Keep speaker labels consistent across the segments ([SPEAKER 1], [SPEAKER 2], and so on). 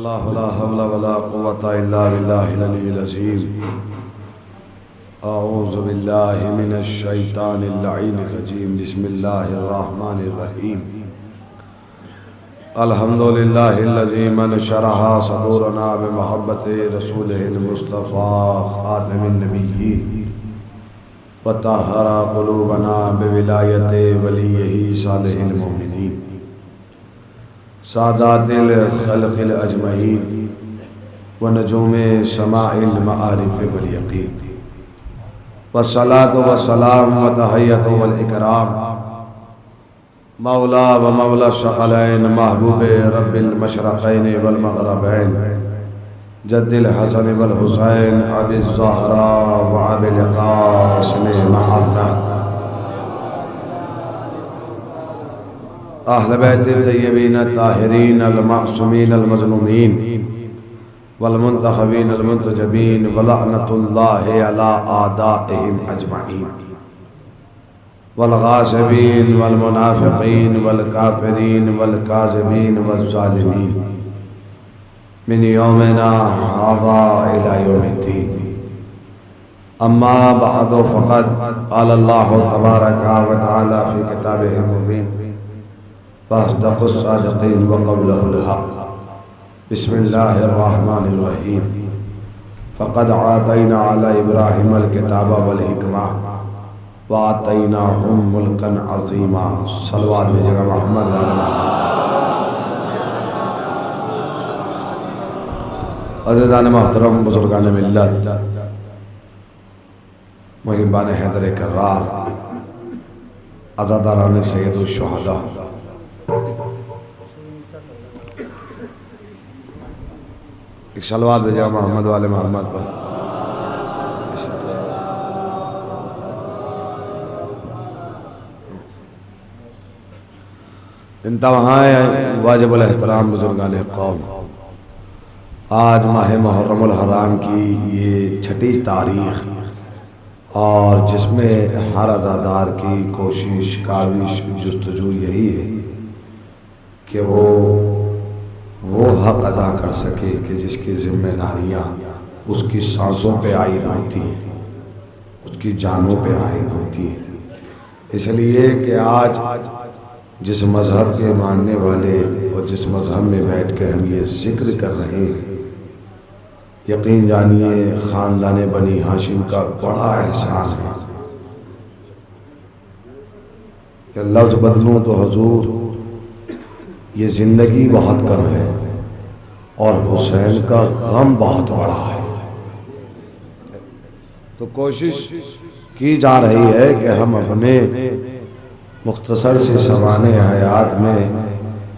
[SPEAKER 1] اللہ لا حول ولا قوة الا باللہ العلی العظیم اعوذ باللہ من الشیطان اللعین الرجیم بسم اللہ الرحمن الرحیم الحمدللہ الذی من شرح صدورنا بمحبت رسولہ المصطفیٰ خاتم النبیین وطہر قلوبنا بولایت ولیہ صالح المؤمنین سادات الخلق الاجمعین ونجوم سماع المعارف والیقین والصلاة والسلام وتحیۃ والاکرام مولا و مولا الثقلین محبوب رب المشرقین والمغربین جد الحسن والحسین ابی الزہراء و ابی القاسم محمد اہل بیت الطیبین الطاہرین المعصومین المظلومین والمنتخبین المنتجبین ولعنۃ اللہ علی اعدائہم اجمعین والغاصبین والمنافقین والکافرین والکاذبین والظالمین من یومنا ھذا الی یوم الدین اما بعد فقد قال اللہ تبارک و تعالی فی کتابہ المبین فاصدق الصادقین وقولہ الحق بسم اللہ الرحمن الرحیم فقد آتینا علی ابراہیم الکتاب والحکمہ وآتیناہم ملکا عظیما صلوات میں جگہ محمد عزیزان محترم بزرگان ملت محبان حیدر کرار عزاداران سید الشہداء ایک صلوات بھیجا محمد والے محمد پر انتہائے واجب الاحترام بزرگان قوم، آج ماہ محرم الحرام کی یہ چھٹی تاریخ اور جس میں ہر عزادار کی کوشش کاوش جستجو یہی ہے کہ وہ حق ادا کر سکے کہ جس کی ذمہ داریاں اس کی سانسوں پہ عائد ہوتی ہیں، اس کی جانوں پہ عائد ہوتی ہیں۔ اس لیے کہ آج جس مذہب کے ماننے والے اور جس مذہب میں بیٹھ کے ہم یہ ذکر کر رہے ہیں، یقین جانیے خاندان بنی ہاشم کا بڑا احساس ہے کہ لفظ بدلوں تو حضور یہ زندگی بہت کم ہے اور حسین کا غم بہت بڑا ہے، تو کوشش کی جا رہی ہے کہ ہم اپنے مختصر سے سوانح حیات میں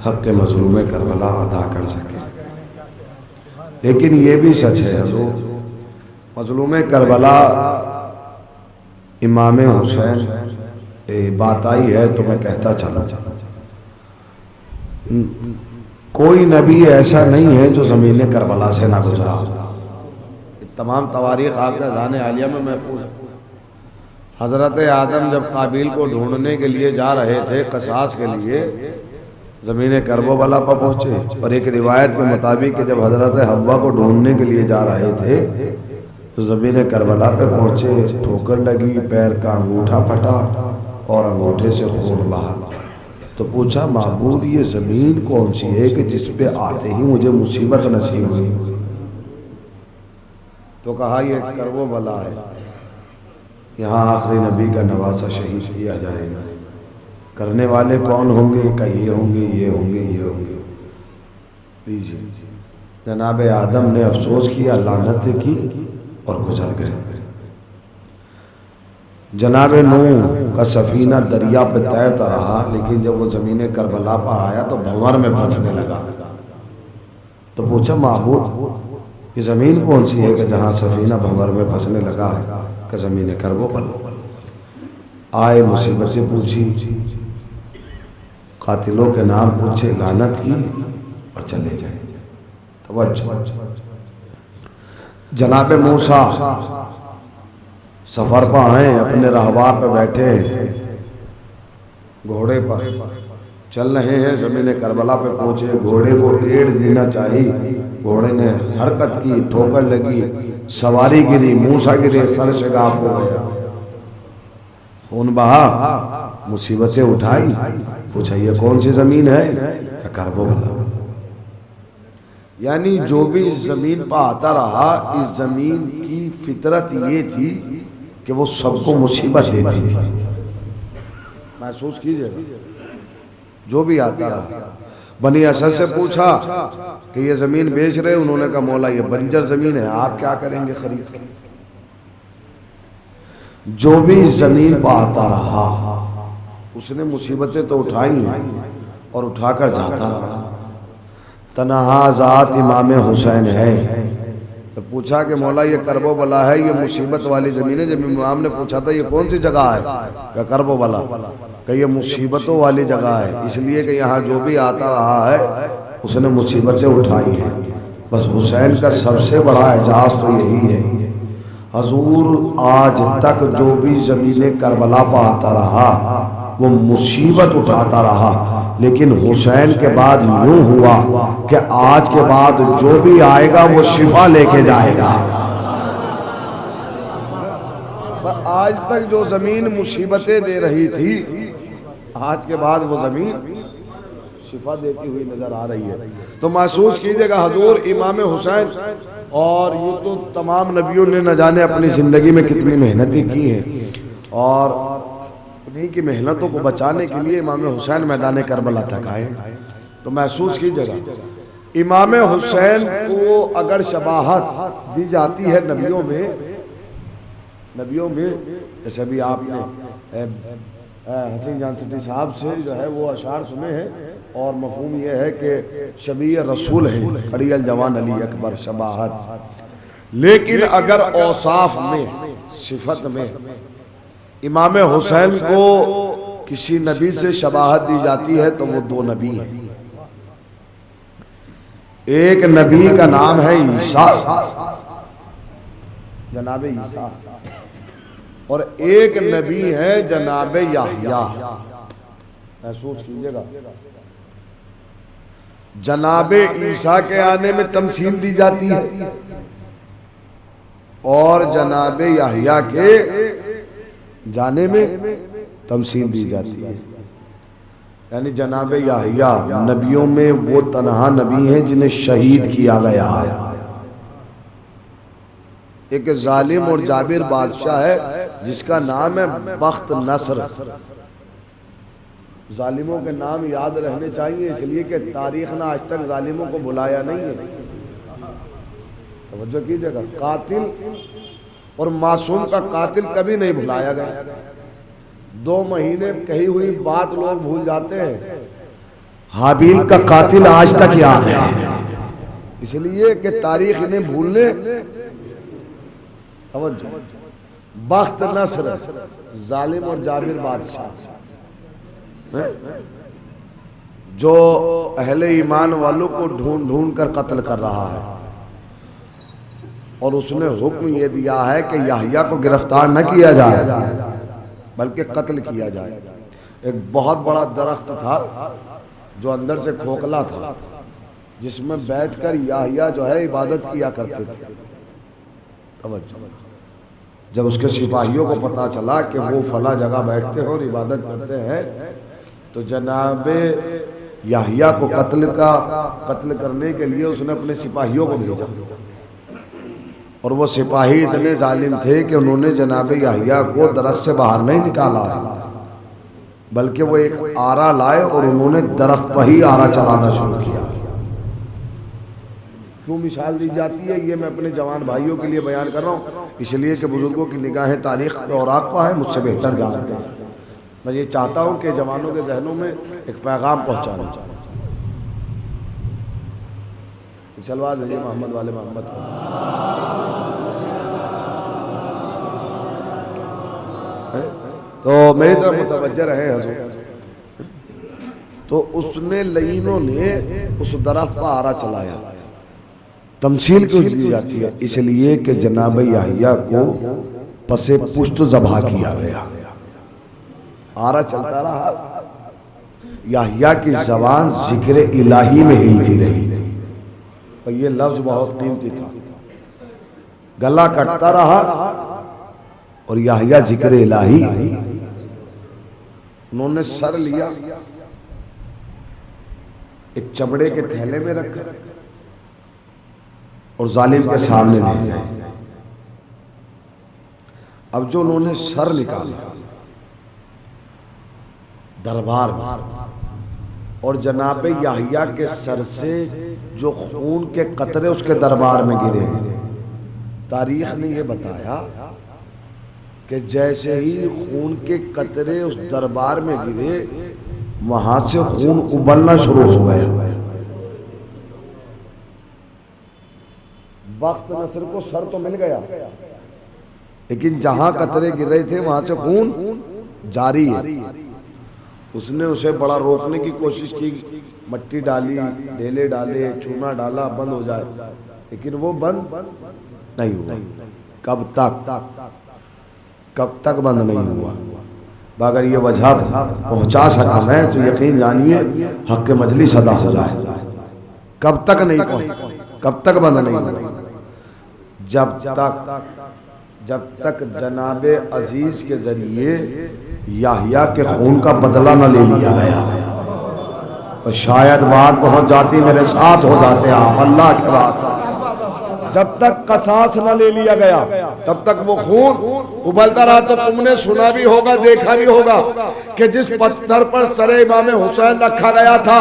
[SPEAKER 1] حق مظلوم کربلا ادا کر سکیں۔ لیکن یہ بھی سچ ہے حضور مظلوم کربلا امام حسین بات آئی ہے تو میں کہتا چلا کوئی نبی ایسا نہیں ہے جو زمین کربلا سے نہ گزرا، تمام تواریخ آپ کے اذہان عالیہ میں محفوظ ہے۔ حضرت آدم جب قابیل کو ڈھونڈنے کے لیے جا رہے تھے قصاص کے لیے، زمین کربلا پر پہنچے، اور ایک روایت کے مطابق کہ جب حضرت حوا کو ڈھونڈنے کے لیے جا رہے تھے تو زمین کربلا پہ پہنچے، ٹھوکر لگی، پیر کا انگوٹھا پھٹا اور انگوٹھے سے خون بہا، تو پوچھا معبود یہ زمین کون سی ہے کہ جس پہ آتے ہی مجھے مصیبت نصیب ہوئی؟ تو کہا یہ کربلا ہے، یہاں آخری نبی کا نواسہ شہید کیا جائے گا، کرنے والے کون ہوں گے کہ یہ ہوں گے یہ ہوں گے یہ ہوں گے۔ لیجیے جناب آدم نے افسوس کیا، لعنت کی اور گزر گئے۔ جناب نوح کا سفینہ دریا پہ تیرتا رہا، لیکن جب وہ زمین کربلا پر آیا تو بھنور میں پھنسنے لگا، تو پوچھا معبود یہ زمین کون سی ہے کہ جہاں سفینہ بھنور میں پھنسنے لگا ہے؟ کہ زمین کربلا۔ آئے مصیبتیں پوچھی، قاتلوں کے نام پوچھے، لعنت کی اور چلے جائیں۔ توجہ، جناب موسیٰ سفر پہ آئے، اپنے راہوار پہ بیٹھے گھوڑے پر چل رہے ہیں، زمین کربلا پہ پہنچے، گھوڑے کو ایڑ دینا چاہیے گھوڑے نے حرکت کی، ٹھوکر لگی، سواری گری، موسیٰ گرے، سر شگاف ہو گیا، خون بہا، مصیبتیں اٹھائی. پوچھا یہ کون سی زمین ہے؟ کہ کربلا. یعنی جو بھی اس زمین پہ آتا رہا، اس زمین کی فطرت یہ تھی کہ وہ سب کو مصیبت دیتی تھی. محسوس کیجئے، جو بھی آتا رہا. بنی اسد سے پوچھا کہ یہ زمین بیچ رہے، انہوں نے کہا مولا یہ بنجر زمین ہے، آپ کیا کریں گے خرید کے. جو بھی زمین پہ آتا رہا اس نے مصیبتیں تو اٹھائی اور اٹھا کر جاتا رہا. تنہا ذات امام حسین ہے. تو پوچھا کہ مولا یہ کرب و بلا ہے، یہ مصیبت والی زمین ہے. جب امام نے پوچھا تھا یہ کون سی جگہ ہے؟ کہ کرب و بلا. کہ یہ مصیبتوں والی جگہ ہے، اس لیے کہ یہاں جو بھی آتا رہا ہے اس نے مصیبتیں اٹھائی ہیں. بس حسین کا سب سے بڑا اعجاز تو یہی ہے، حضور آج تک جو بھی زمین کربلا پہ آتا رہا وہ مصیبت اٹھاتا رہا، لیکن حسین کے بعد یوں ہوا کہ آج کے بعد جو بھی آئے گا وہ شفا لے کے جائے گا. آج تک جو زمین مصیبتیں دے رہی تھی، آج کے بعد وہ زمین شفا دیتی ہوئی نظر آ رہی ہے. تو محسوس کیجئے گا حضور امام حسین، اور یہ تو تمام نبیوں نے نہ جانے اپنی زندگی میں کتنی محنتیں کی ہیں، اور انہیں کی محنتوں کو بچانے کے لیے امام حسین میدان کربلا تک آئے. تو محسوس کیجئے گا امام حسین کو اگر شباہت دی جاتی ہے نبیوں میں، جیسے بھی آپ نے حسین جان سٹی صاحب سے جو ہے وہ اشعار سنے ہیں، اور مفہوم یہ ہے کہ شبیہ رسول ہیں، کڑی الجوان علی اکبر شباہت. لیکن اگر اوصاف میں، صفت میں امام حسین کو کسی نبی سے شباہت دی جاتی ہے تو وہ دو نبی ہیں. ایک نبی کا نام ہے عیسیٰ، جناب عیسیٰ، اور ایک نبی ہے جناب یحییٰ. محسوس کیجئے گا جناب عیسیٰ کے آنے میں تمثیل دی جاتی ہے اور جناب یحییٰ کے جانے میں تمثیل دی جاتی ہے. یعنی جناب یحییٰ نبیوں میں وہ تنہا نبی ہیں جنہیں شہید کیا گیا ہے. ایک ظالم اور جابر بادشاہ ہے جس کا نام ہے بخت نصر. ظالموں کے نام یاد رہنے چاہیے، اس لیے کہ تاریخ نے آج تک ظالموں کو بھلایا نہیں ہے. توجہ کیجئے گا، قاتل اور معصوم کا قاتل کبھی نہیں بھلایا گیا. 2 مہینے کہی ہوئی بات لوگ بھول جاتے ہیں، حابیل کا قاتل آج تک یاد ہے، اس لیے کہ تاریخ انہیں بھولنے. توجہ، بخت نصر ظالم اور جابر بادشاہ جو اہل ایمان والوں کو ڈھونڈ ڈھونڈ کر قتل کر رہا ہے، اور اس نے حکم یہ دیا ہے کہ یحییٰ کو گرفتار نہ کیا جائے بلکہ قتل کیا جائے. ایک بہت بڑا درخت تھا جو اندر سے کھوکھلا تھا، جس میں بیٹھ کر یحییٰ جو ہے عبادت کیا کرتے تھے. توجہ، جب اس کے سپاہیوں کو پتا چلا کہ وہ فلاں جگہ بیٹھتے ہیں اور عبادت کرتے ہیں، تو جناب یحییٰ کو قتل کرنے کے لیے اس نے اپنے سپاہیوں کو بھیجا، اور وہ سپاہی اتنے ظالم تھے کہ انہوں نے جناب یحییٰ کو درخت سے باہر نہیں نکالا، بلکہ وہ ایک آرا لائے اور انہوں نے درخت پر ہی آرا چلانا شروع کیا. کیوں مثال دی جاتی ہے یہ میں اپنے جوان بھائیوں کے لیے بیان کر رہا ہوں، اس لیے کہ بزرگوں کی نگاہیں تاریخ کے اوراق پر ہیں، مجھ سے بہتر جانتے ہیں. میں یہ چاہتا ہوں کہ جوانوں کے ذہنوں میں ایک پیغام پہنچانا چاہتا ہوں. چلوا دیجیے محمد والے محمد کو. تو میری طرف متوجہ رہے حضور. تو اس نے لعینوں نے اس درخت پر آرا چلایا. تمثیل کیوں دی جاتی ہے؟ اس لیے کہ جناب یحییٰ کو پس پشت ذبح کیا گیا. آرا چلتا رہا، یحییٰ کی زبان ذکر الہی میں ہلتی رہی. اور یہ لفظ بہت قیمتی تھا. گلا کٹتا رہا اور یحییٰ ذکر الہی انہوں نے سر لیا، ایک چمڑے کے تھیلے میں رکھا اور ظالم کے سامنے لے جائے. اب جو انہوں نے سر نکالا دربار میں، اور جناب یحییٰ کے سر سے جو خون کے قطرے اس کے دربار میں گرے، تاریخ نے یہ بتایا کہ جیسے ہی خون کے قطرے اس دربار میں گرے وہاں سے خون ابلنا شروع ہو گیا. بخت نصر کو سر تو مل گیا لیکن جہاں قطرے گر رہے تھے وہاں سے خون جاری ہے. اس نے اسے بڑا روکنے کی کوشش کی، مٹی ڈالی، ڈھیلے ڈالے، چونا ڈالا بند ہو جائے، لیکن وہ بند نہیں ہوا. کب تک بند نہیں ہوا؟ اگر یہ وجہ پہنچا سکا میں تو یقین جانیے حق مجلس ادا ہو جائے. کب تک نہیں پہنچا؟ کب تک بند نہیں ہوا؟ جب تک جناب عزیز کے ذریعے یحییٰ کے خون کا بدلہ نہ لے لیا گیا. اور شاید بات پہنچ جاتی، میرے ساتھ ہو جاتے آپ، اللہ کی بات. جب تک قصاص نہ لے لیا گیا تب تک وہ خون ابلتا رہا. تو تم نے سنا بھی ہوگا، دیکھا بھی ہوگا کہ جس پتھر پر سر امام حسین رکھا گیا تھا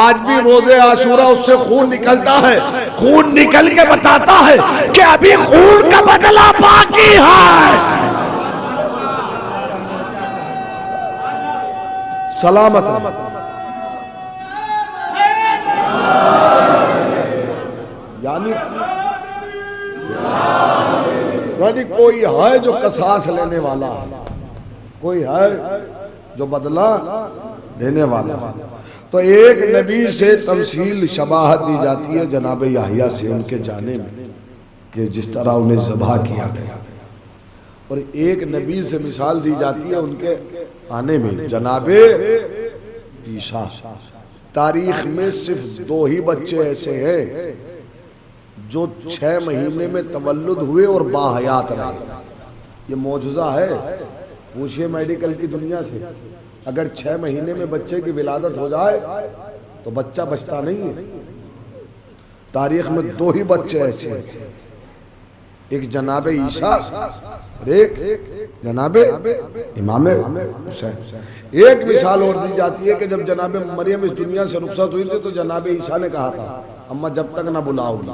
[SPEAKER 1] آج بھی روز عاشورہ اس سے خون نکلتا ہے. خون نکل کے بتاتا ہے کہ ابھی خون کا بدلہ باقی ہے. سلامت یعنی کوئی ہے جو قصاص لینے والا ہے، کوئی ہے جو بدلہ دینے والا ہے. تو ایک نبی سے تمثیل شباہت دی جاتی ہے جناب یحییٰ سے ان کے جانے میں کہ جس طرح انہیں ذبح کیا گیا، اور ایک نبی سے مثال دی جاتی ہے ان کے آنے میں جناب عیسیٰ. تاریخ میں صرف 2 ہی بچے ایسے ہیں جو 6 مہینے میں تولد ہوئے اور باحیات رہے. یہ معجزہ ہے. پوچھئے میڈیکل کی دنیا سے، اگر 6 مہینے میں بچے کی ولادت ہو جائے تو بچہ بچتا نہیں ہے. تاریخ میں 2 ہی بچے ایسے ہیں، ایک جناب عیسیٰ اور ایک جناب امام حسین. ایک مثال اور دی جاتی ہے کہ جب جناب مریم اس دنیا سے رخصت ہوئی تھی تو جناب عیسیٰ نے کہا تھا اماں جب تک نہ بلاؤ گی،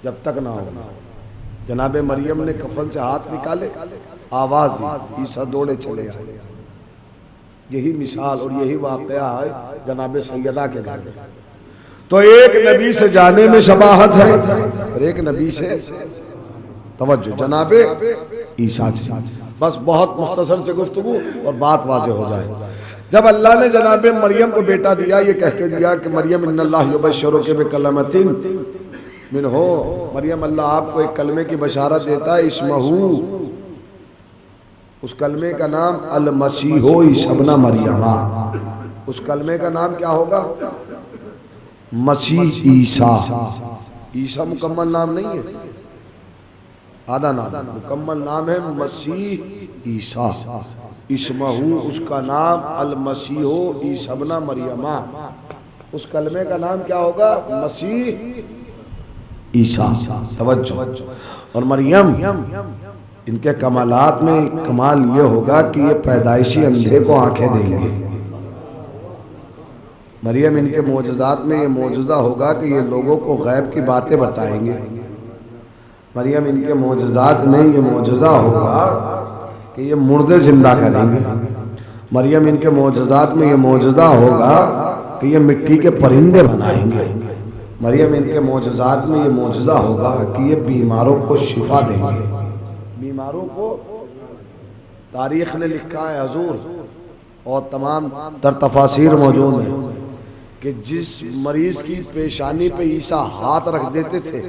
[SPEAKER 1] جب تک نہ ہوگا. جناب مریم نے کفن سے ہاتھ نکالے، آواز دی، عیسیٰ دوڑے چلے آئے. یہی مثال اور یہی واقعہ ہے جناب سیدہ کے گھر میں. تو ایک نبی سے جانے میں شباہت ہے اور ایک نبی سے توجہ جناب عیسیٰ سے. بس بہت مختصر سے گفتگو اور بات واضح ہو جائے. جب اللہ نے جناب مریم کو بیٹا دیا، یہ کہہ کے دیا کہ مریم ان اللہ یبشرک بکلمۃ منہ، مریم اللہ آپ کو ایک کلمے کی بشارت دیتا ہے، اسمہ، اس کلمے کا نام المسیح عیسی ابن مریم. اس کلمے کا نام کیا ہوگا؟ مسیح عیسیٰ. عیسیٰ مکمل نام نہیں ہے، آدھا نام، مکمل نام ہے مسیح عیسیٰ. اسمہ، اس کا نام المسیح عیسی ابن مریم. اس کلمے کا نام کیا ہوگا؟ مسیح عیسیٰ. توجہ. اور مریم ان کے کمالات میں کمال یہ ہوگا کہ یہ پیدائشی اندھے کو آنکھیں دیں گے. مریم ان کے معجزات میں یہ معجزہ ہوگا کہ یہ لوگوں کو غیب کی باتیں بتائیں گے. مریم ان کے معجزات میں یہ معجزہ ہوگا کہ یہ مردے زندہ کریں گے. مریم ان کے معجزات میں یہ معجزہ ہوگا کہ یہ مٹی کے پرندے بنائیں گے. مریم ان کے معجزات میں یہ معجزہ ہوگا کہ یہ بیماروں کو شفا دیں گے. بیماروں کو تاریخ نے لکھا ہے حضور اور تمام تر تفاسیر موجود ہیں کہ جس مریض کی پیشانی پہ عیسیٰ ہاتھ رکھ دیتے تھے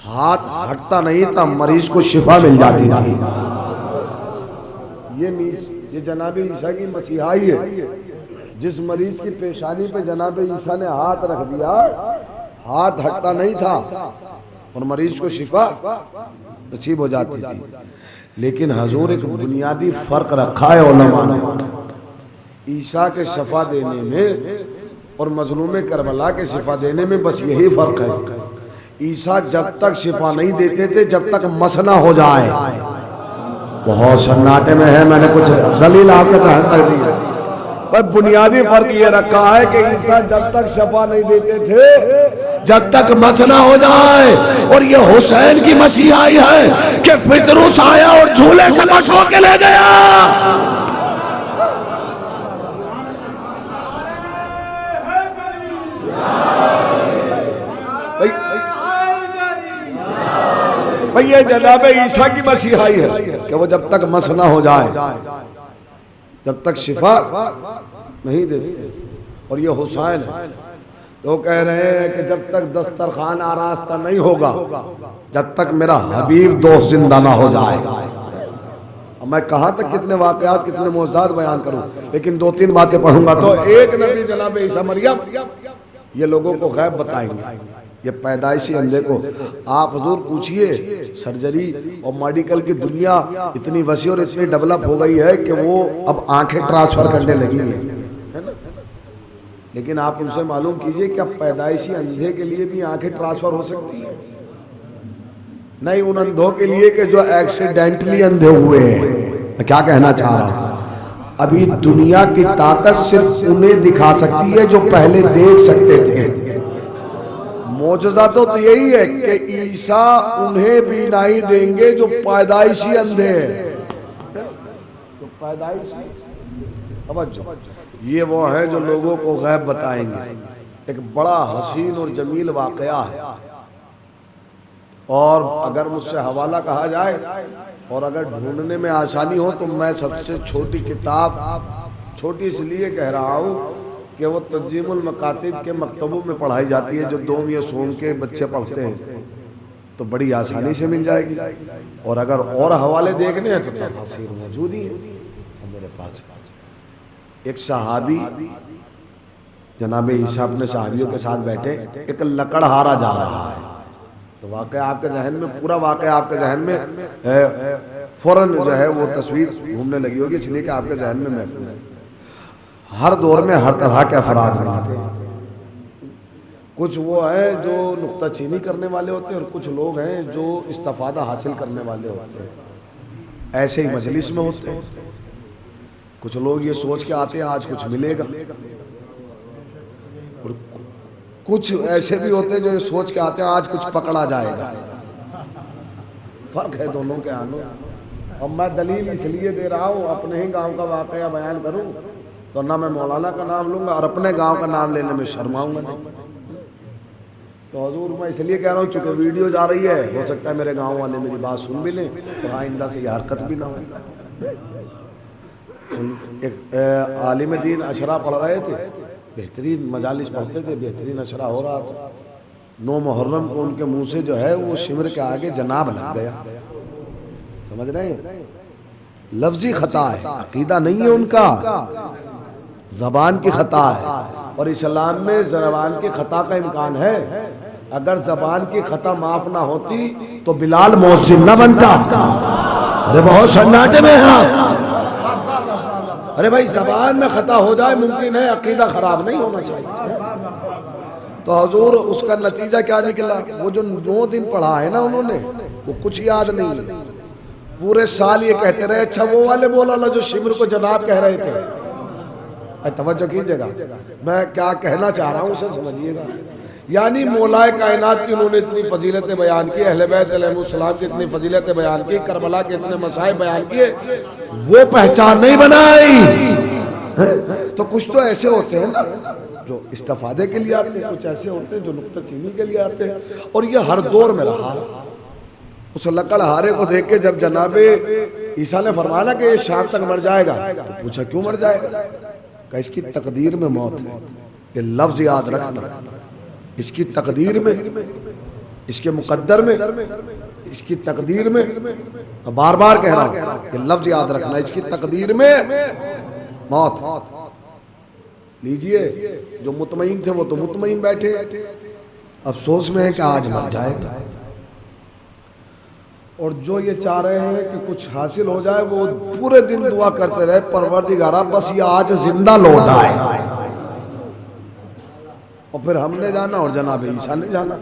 [SPEAKER 1] ہاتھ ہٹتا نہیں تھا، مریض کو شفا مل جاتی تھی. یہ جناب عیسیٰ کی مسیحائی ہے. جس مریض کی پیشانی پہ جناب عیسیٰ نے ہاتھ رکھ دیا ہاتھ ہٹتا نہیں تھا اور مریض کو شفا نصیب ہو جاتی تھی. لیکن حضور ایک بنیادی فرق رکھا ہے علماء نے عیسیٰ کے شفا دینے میں اور مظلوم کربلا کے شفا دینے میں. بس یہی فرق ہے. عیسیٰ جب تک شفا نہیں دیتے تھے جب تک مس نہ ہو جائے. بہت سناٹے میں ہے, میں نے کچھ دلیل آپ کے ذہن تک دی ہے. پر بنیادی فرق یہ رکھا ہے کہ عیسیٰ جب تک شفا نہیں دیتے تھے جب تک مس نہ ہو جائے. اور یہ حسین کی مسیحائی ہے کہ فطروس آیا اور جھولے سے مس ہو کے لے گیا. یہ جناب عیسیٰ کی مسیحائی ہے کہ وہ جب تک مس نہ ہو جائے جب تک شفا نہیں دیتے. اور یہ حسین ہے. لوگ کہہ رہے ہیں کہ جب تک دسترخوان آراستہ نہیں ہوگا جب تک میرا حبیب دوست زندہ نہ ہو جائے. میں کہاں تک کتنے واقعات کتنے معجزات بیان کروں, لیکن 2-3 باتیں پڑھوں گا. تو ایک نبی جناب عیسیٰ مریم یہ لوگوں کو غیب بتائیں گے. یہ پیدائشی اندھے کو آپ حضور پوچھئے, سرجری اور میڈیکل کی دنیا اتنی وسیع اور اتنی ڈیولپ ہو گئی ہے کہ وہ اب آنکھیں ٹرانسفر کرنے لگی ہیں. لیکن آپ ان سے معلوم کیجئے کہ اب پیدائشی اندھے کے لیے بھی آنکھیں ٹرانسفر ہو سکتی ہیں. نہیں ان اندھوں کے لیے کہ جو ایکسیڈنٹلی اندھے ہوئے ہیں. میں کیا کہنا چاہ رہا ہوں, ابھی دنیا کی طاقت صرف انہیں دکھا سکتی ہے جو پہلے دیکھ سکتے تھے. معجزہ تو یہی ہے کہ عیسیٰ انہیں بینائی دیں گے جو پیدائشی اندھے ہیں. جو پیدائشی توجہ یہ وہ ہیں جو لوگوں کو غیب بتائیں گے. ایک بڑا حسین اور جمیل واقعہ ہے, اور اگر مجھ سے حوالہ کہا جائے اور اگر ڈھونڈنے میں آسانی ہو تو میں سب سے چھوٹی کتاب, چھوٹی اس لیے کہہ رہا ہوں کہ وہ تنظیم المکاتب کے مکتبوں میں پڑھائی جاتی ہے, جو 2 یا سوم کے بچے پڑھتے ہیں, تو بڑی آسانی سے مل جائے گی. اور اگر اور حوالے دیکھنے ہیں تو تفاسیر موجود ہی ہیں میرے پاس. ایک صحابی جناب عیسیٰ اپنے صحابیوں کے ساتھ بیٹھے, ایک لکڑہارا جا رہا ہے. تو واقعہ آپ کے ذہن میں, پورا واقعہ آپ کے ذہن میں فوراً جو ہے وہ تصویر گھومنے لگی ہوگی, اس لیے کہ آپ کے ذہن میں محفوظ ہے. ہر دور میں ہر طرح کے افراد ہوتے ہیں. کچھ وہ ہیں جو نقطہ چینی کرنے والے ہوتے ہیں اور کچھ لوگ ہیں جو استفادہ حاصل کرنے والے ہوتے ہیں. ایسے ہی مجلس میں ہوتے ہیں. کچھ لوگ یہ سوچ کے آتے ہیں آج کچھ ملے گا, اور کچھ ایسے بھی ہوتے ہیں جو یہ سوچ کے آتے ہیں آج کچھ پکڑا جائے گا. فرق ہے دونوں کے آنوں. اب میں دلیل اس لیے دے رہا ہوں, اپنے ہی گاؤں کا واقعہ بیان کروں تو نہ میں مولانا کا نام لوں گا اور اپنے گاؤں کا نام لینے میں شرماؤں گا نہیں. تو حضور میں اس لیے کہہ رہا ہوں چونکہ ویڈیو جا رہی ہے, ہو سکتا ہے میرے گاؤں والے میری بات سن بھی لیں اور آئندہ سے یہ حرکت بھی نہ ہو. ایک عالم دین اشرا پڑھ رہے تھے, بہترین مجالس پڑھتے تھے, بہترین اشرا ہو رہا تھا. 9 محرم کو ان کے منہ سے جو ہے وہ شمر کے آگے جناب لگ گیا. سمجھ رہے ہیں, لفظی خطا ہے, عقیدہ نہیں ہے ان کا, زبان کی خطا ہے. اور اسلام میں زبان کی خطا کا امکان ہے. اگر زبان کی خطا معاف نہ ہوتی تو بلال مؤذن نہ بنتا. ارے بہت سناٹے میں ہاں, ارے بھائی زبان میں خطا ہو جائے ممکن ہے, عقیدہ خراب نہیں ہونا چاہیے. تو حضور اس کا نتیجہ کیا نکلا, وہ جو 9 دن پڑھا ہے نا انہوں نے وہ کچھ یاد نہیں. پورے سال یہ کہتے رہے اچھا وہ والے مولانا جو شمر کو جناب کہہ رہے تھے. توجہ کیجئے گا, میں کیا کہنا چاہ رہا ہوں اسے سمجھیے گا. یعنی مولائے کائنات کی انہوں نے اتنی فضیلتیں بیان کی, اہل بیت علیہ السلام کی اتنی فضیلتیں بیان کی, کربلا کے اتنے مسائل بیان کیے, وہ پہچان نہیں بنائی. تو کچھ تو ایسے ہوتے ہیں نا جو استفادے کے لیے آتے ہیں, کچھ ایسے ہوتے ہیں جو نقطہ چینی کے لیے آتے ہیں. اور یہ ہر دور میں رہا. اس لکڑہارے کو دیکھ کے جب جناب عیسیٰ نے فرمایا کہ یہ شام تک مر جائے گا, تو پوچھا کیوں مر جائے گا, کہ اس کی تقدیر میں موت ہے. یہ لفظ یاد رکھنا, اس کی تقدیر میں, اس کے مقدر میں, اس کی تقدیر میں, بار بار کہہ رہا ہوں یہ لفظ یاد رکھنا, اس کی تقدیر میں موت. لیجئے جو مطمئن تھے وہ تو مطمئن بیٹھے, افسوس میں ہے کہ آج مر جائے گا، اور جو یہ چاہ رہے ہیں کہ کچھ حاصل ہو جائے وہ پورے دن دعا کرتے رہے پروردگارا بس یہ آج زندہ لوٹ آئے، اور پھر ہم نے جانا اور جناب عیسیٰ نے جانا۔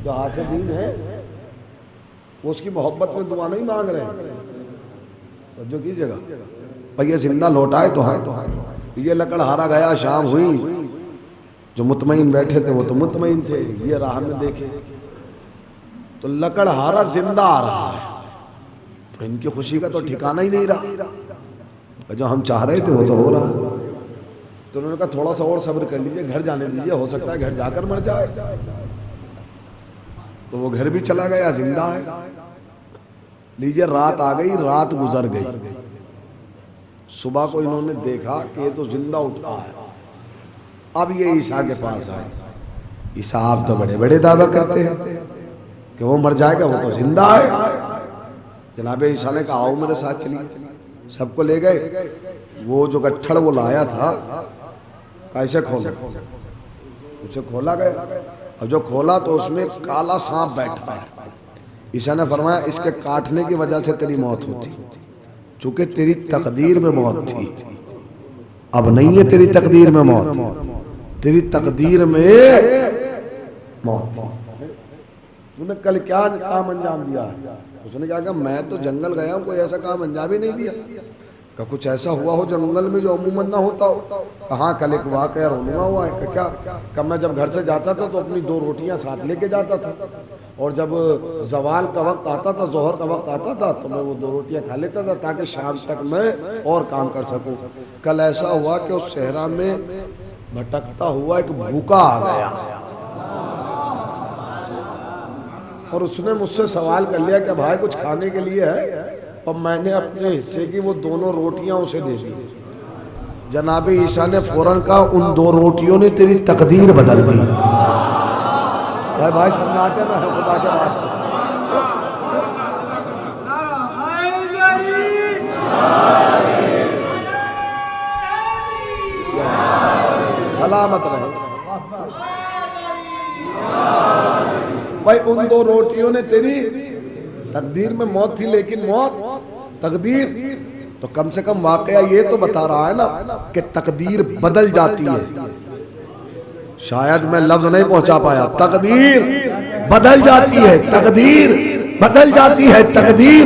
[SPEAKER 1] جو حاصل دین ہے وہ اس کی محبت میں دعا نہیں مانگ رہے ہیں، جو کیجئے گا بھئی یہ زندہ لوٹ آئے تو ہے۔ یہ لکڑ ہارا گیا، شام ہوئی، جو مطمئن بیٹھے تھے وہ تو مطمئن تھے، یہ راہ میں دیکھے تو لکڑ ہارا زندہ آ رہا ہے، تو ان کی خوشی کا تو ٹھکانہ ہی نہیں رہا، جو ہم چاہ رہے تھے وہ تو ہو رہا ہے۔ تو انہوں نے کہا تھوڑا سا اور صبر کر لیجئے، گھر جانے دیجئے، ہو سکتا ہے گھر جا کر مر جائے۔ تو وہ گھر بھی چلا گیا، زندہ ہے۔ لیجئے رات آ گئی، رات گزر گئی، صبح کو انہوں نے دیکھا کہ یہ تو زندہ اٹھا ہے۔ اب یہ عیسیٰ کے پاس آئے، عیسیٰ آپ تو بڑے بڑے دعویٰ کرتے ہیں کہ وہ مر جائے گا، وہ تو زندہ ہے۔ جناب عیسیٰ نے کہا آؤ میرے ساتھ چلیے، سب کو لے گئے۔ وہ جو گٹھڑ وہ لایا تھا کیسے کھولا، اسے کھولا گیا، اب جو کھولا تو اس میں کالا سانپ بیٹھا ہے۔ عیسیٰ نے فرمایا اس کے کاٹنے کی وجہ سے تیری موت ہوتی، چونکہ تیری تقدیر میں موت تھی، اب نہیں ہے تیری تقدیر میں موت، تیری تقدیر میں موت تھی۔ تو نے کل کیا کام انجام دیا ہے؟ اس نے کہا کہ میں تو جنگل گیا ہوں، کوئی ایسا کام انجام ہی نہیں دیا۔ کہ کچھ ایسا ہوا ہو جنگل میں جو عموماً نہ ہوتا ہو؟ کہاں کل ایک واقعہ رونما ہوا ہے کہ کیا کہ میں جب گھر سے جاتا تھا تو اپنی 2 روٹیاں ساتھ لے کے جاتا تھا، اور جب زوال کا وقت آتا تھا، ظہر کا وقت آتا تھا تو میں وہ 2 روٹیاں کھا لیتا تھا تاکہ شام تک میں اور کام کر سکوں۔ کل ایسا ہوا کہ اس صحرا میں بھٹکتا ہوا ایک بھوکا آ گیا، اور اس نے مجھ سے سوال کر لیا کہ بھائی کچھ کھانے کے لیے ہے، اور میں نے اپنے حصے کی وہ 2 روٹیاں اسے دے دی۔ جناب عیسیٰ نے فوراً کہا ان 2 روٹیوں نے تیری تقدیر بدل دی۔ بھائی سمجھاتے میں خدا کے واسطے سلامت رہے بھائی، ان 2 روٹیوں نے تیری تقدیر میں موت تھی، لیکن موت تقدیر تو کم سے کم واقعہ یہ تو بتا رہا ہے نا کہ تقدیر بدل جاتی ہے۔ شاید میں لفظ نہیں پہنچا پایا، تقدیر بدل جاتی ہے، تقدیر بدل جاتی ہے، تقدیر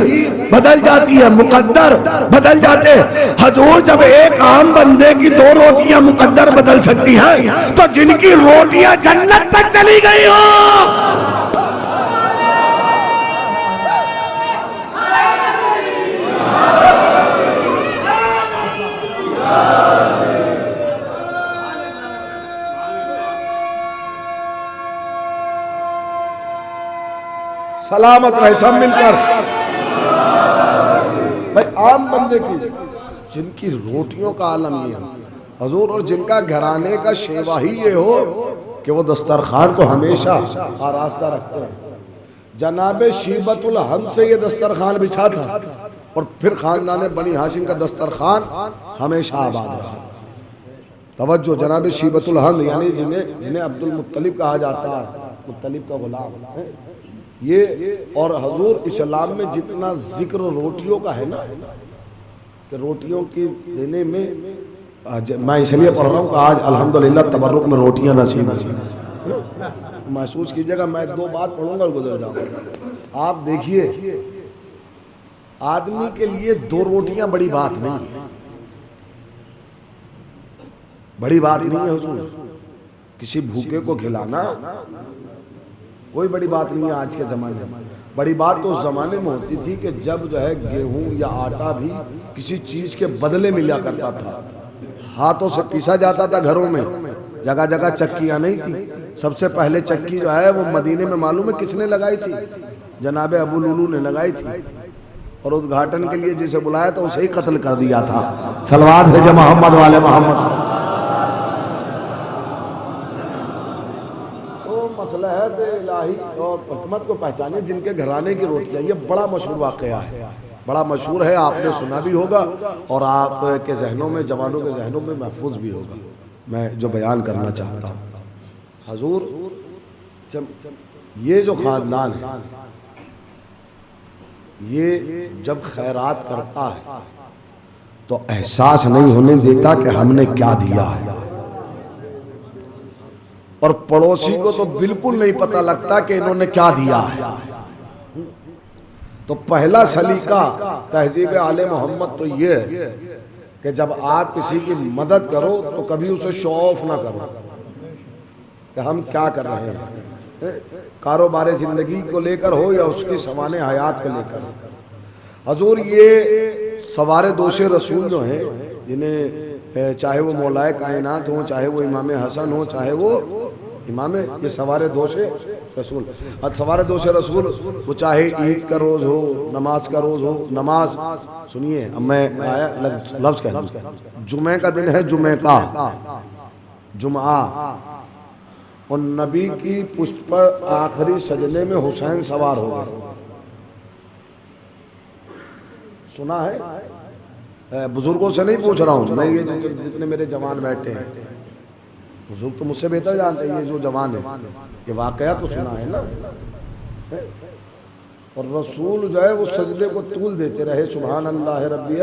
[SPEAKER 1] بدل جاتی ہے، مقدر بدل جاتے ہیں۔ حضور جب ایک عام بندے کی 2 روٹیاں مقدر بدل سکتی ہیں تو جن کی روٹیاں جنت تک چلی گئی ہوں، سلامت رہے سب مل کر۔ بھائی عام بندے کی جن کی روٹیوں کا عالم یہ ہے حضور، اور جن کا گھرانے کا شیوا ہی یہ ہو کہ وہ دسترخوان کو ہمیشہ آراستہ رکھتے ہیں۔ جناب شیبت الحمد سے یہ دسترخوان بچھا تھا، اور پھر خاندان بنی ہاشم کا دسترخوان ہمیشہ آباد رہا۔ توجہ، جناب شیبت الحمد یعنی جنہیں عبد المطلب کہا جاتا ہے، مطلب کا غلام ہے یہ۔ اور حضور اسلام میں جتنا ذکر روٹیوں کا ہے نا کہ روٹیوں کی دینے میں، میں اس لیے پڑھ رہا ہوں کہ آج الحمدللہ تبرک میں روٹیاں نصیب محسوس کیجئے گا۔ میں 2 بات پڑھوں گا اور گزر جاؤں گا۔ آپ دیکھیے، آدمی کے لیے 2 روٹیاں بڑی بات نہیں ہے، بڑی بات نہیں ہے حضور۔ کسی بھوکے کو کھلانا کوئی بڑی بات نہیں ہے آج کے زمانے میں۔ بڑی بات تو اس زمانے میں ہوتی تھی کہ جب جو ہے گیہوں یا آٹا بھی کسی چیز کے بدلے ملا کرتا تھا، ہاتھوں سے پیسا جاتا تھا گھروں میں، جگہ جگہ چکیاں نہیں تھی۔ سب سے پہلے چکی جو ہے وہ مدینے میں معلوم ہے کس نے لگائی تھی؟ جناب ابو لولو نے لگائی تھی، اور ادگھاٹن کے لیے جسے بلایا تھا اسے ہی قتل کر دیا تھا۔ صلوات بھیجے محمد والے محمد۔ مصلحت الہی اور حکمت کو پہچانے جن کے گھرانے کی روٹیاں۔ یہ بڑا مشہور واقعہ ہے، بڑا مشہور ہے، آپ نے سنا بھی ہوگا اور آپ کے ذہنوں میں، جوانوں کے ذہنوں میں محفوظ بھی ہوگا۔ میں جو بیان کرنا چاہتا ہوں، حضور یہ جو خاندان ہے یہ جب خیرات کرتا ہے تو احساس نہیں ہونے دیتا کہ ہم نے کیا دیا ہے، اور پڑوسی کو تو بالکل نہیں پتہ لگتا کہ انہوں نے کیا دیا ہے۔ تو پہلا سلیقہ تہذیب آل محمد تو یہ ہے کہ جب آپ کسی کی مدد کرو تو کبھی اسے شو آف نہ کرو کہ ہم کیا کر رہے ہیں، کاروبار زندگی کو لے کر ہو یا اس کی سامان حیات کو لے کر ہو۔ حضور یہ سوار دوش رسول جو ہیں، جنہیں چاہے وہ مولائے کائنات ہوں، چاہے وہ امام حسن ہوں، چاہے وہ امام، یہ سوار دوش رسول، اور سوار دوش رسول وہ چاہے عید کا روز ہو، نماز کا روز ہو، نماز سنیے، اب میں آیا لفظ کہہ دوں، جمعہ کا دن ہے، جمعہ کا جمعہ، اور نبی کی پشت پر آخری سجدے میں حسین سوار ہو گئے، سنا ہے؟ بزرگوں سے نہیں پوچھ رہا ہوں میں، یہ جتنے میرے جوان بیٹھے ہیں، بزرگ تو مجھ سے بہتر جانتے ہیں، یہ جو جوان ہیں یہ واقعہ تو سنا ہے نا۔ اور رسول جو ہے وہ سجدے کو طول دیتے رہے، سبحان اللہ ربی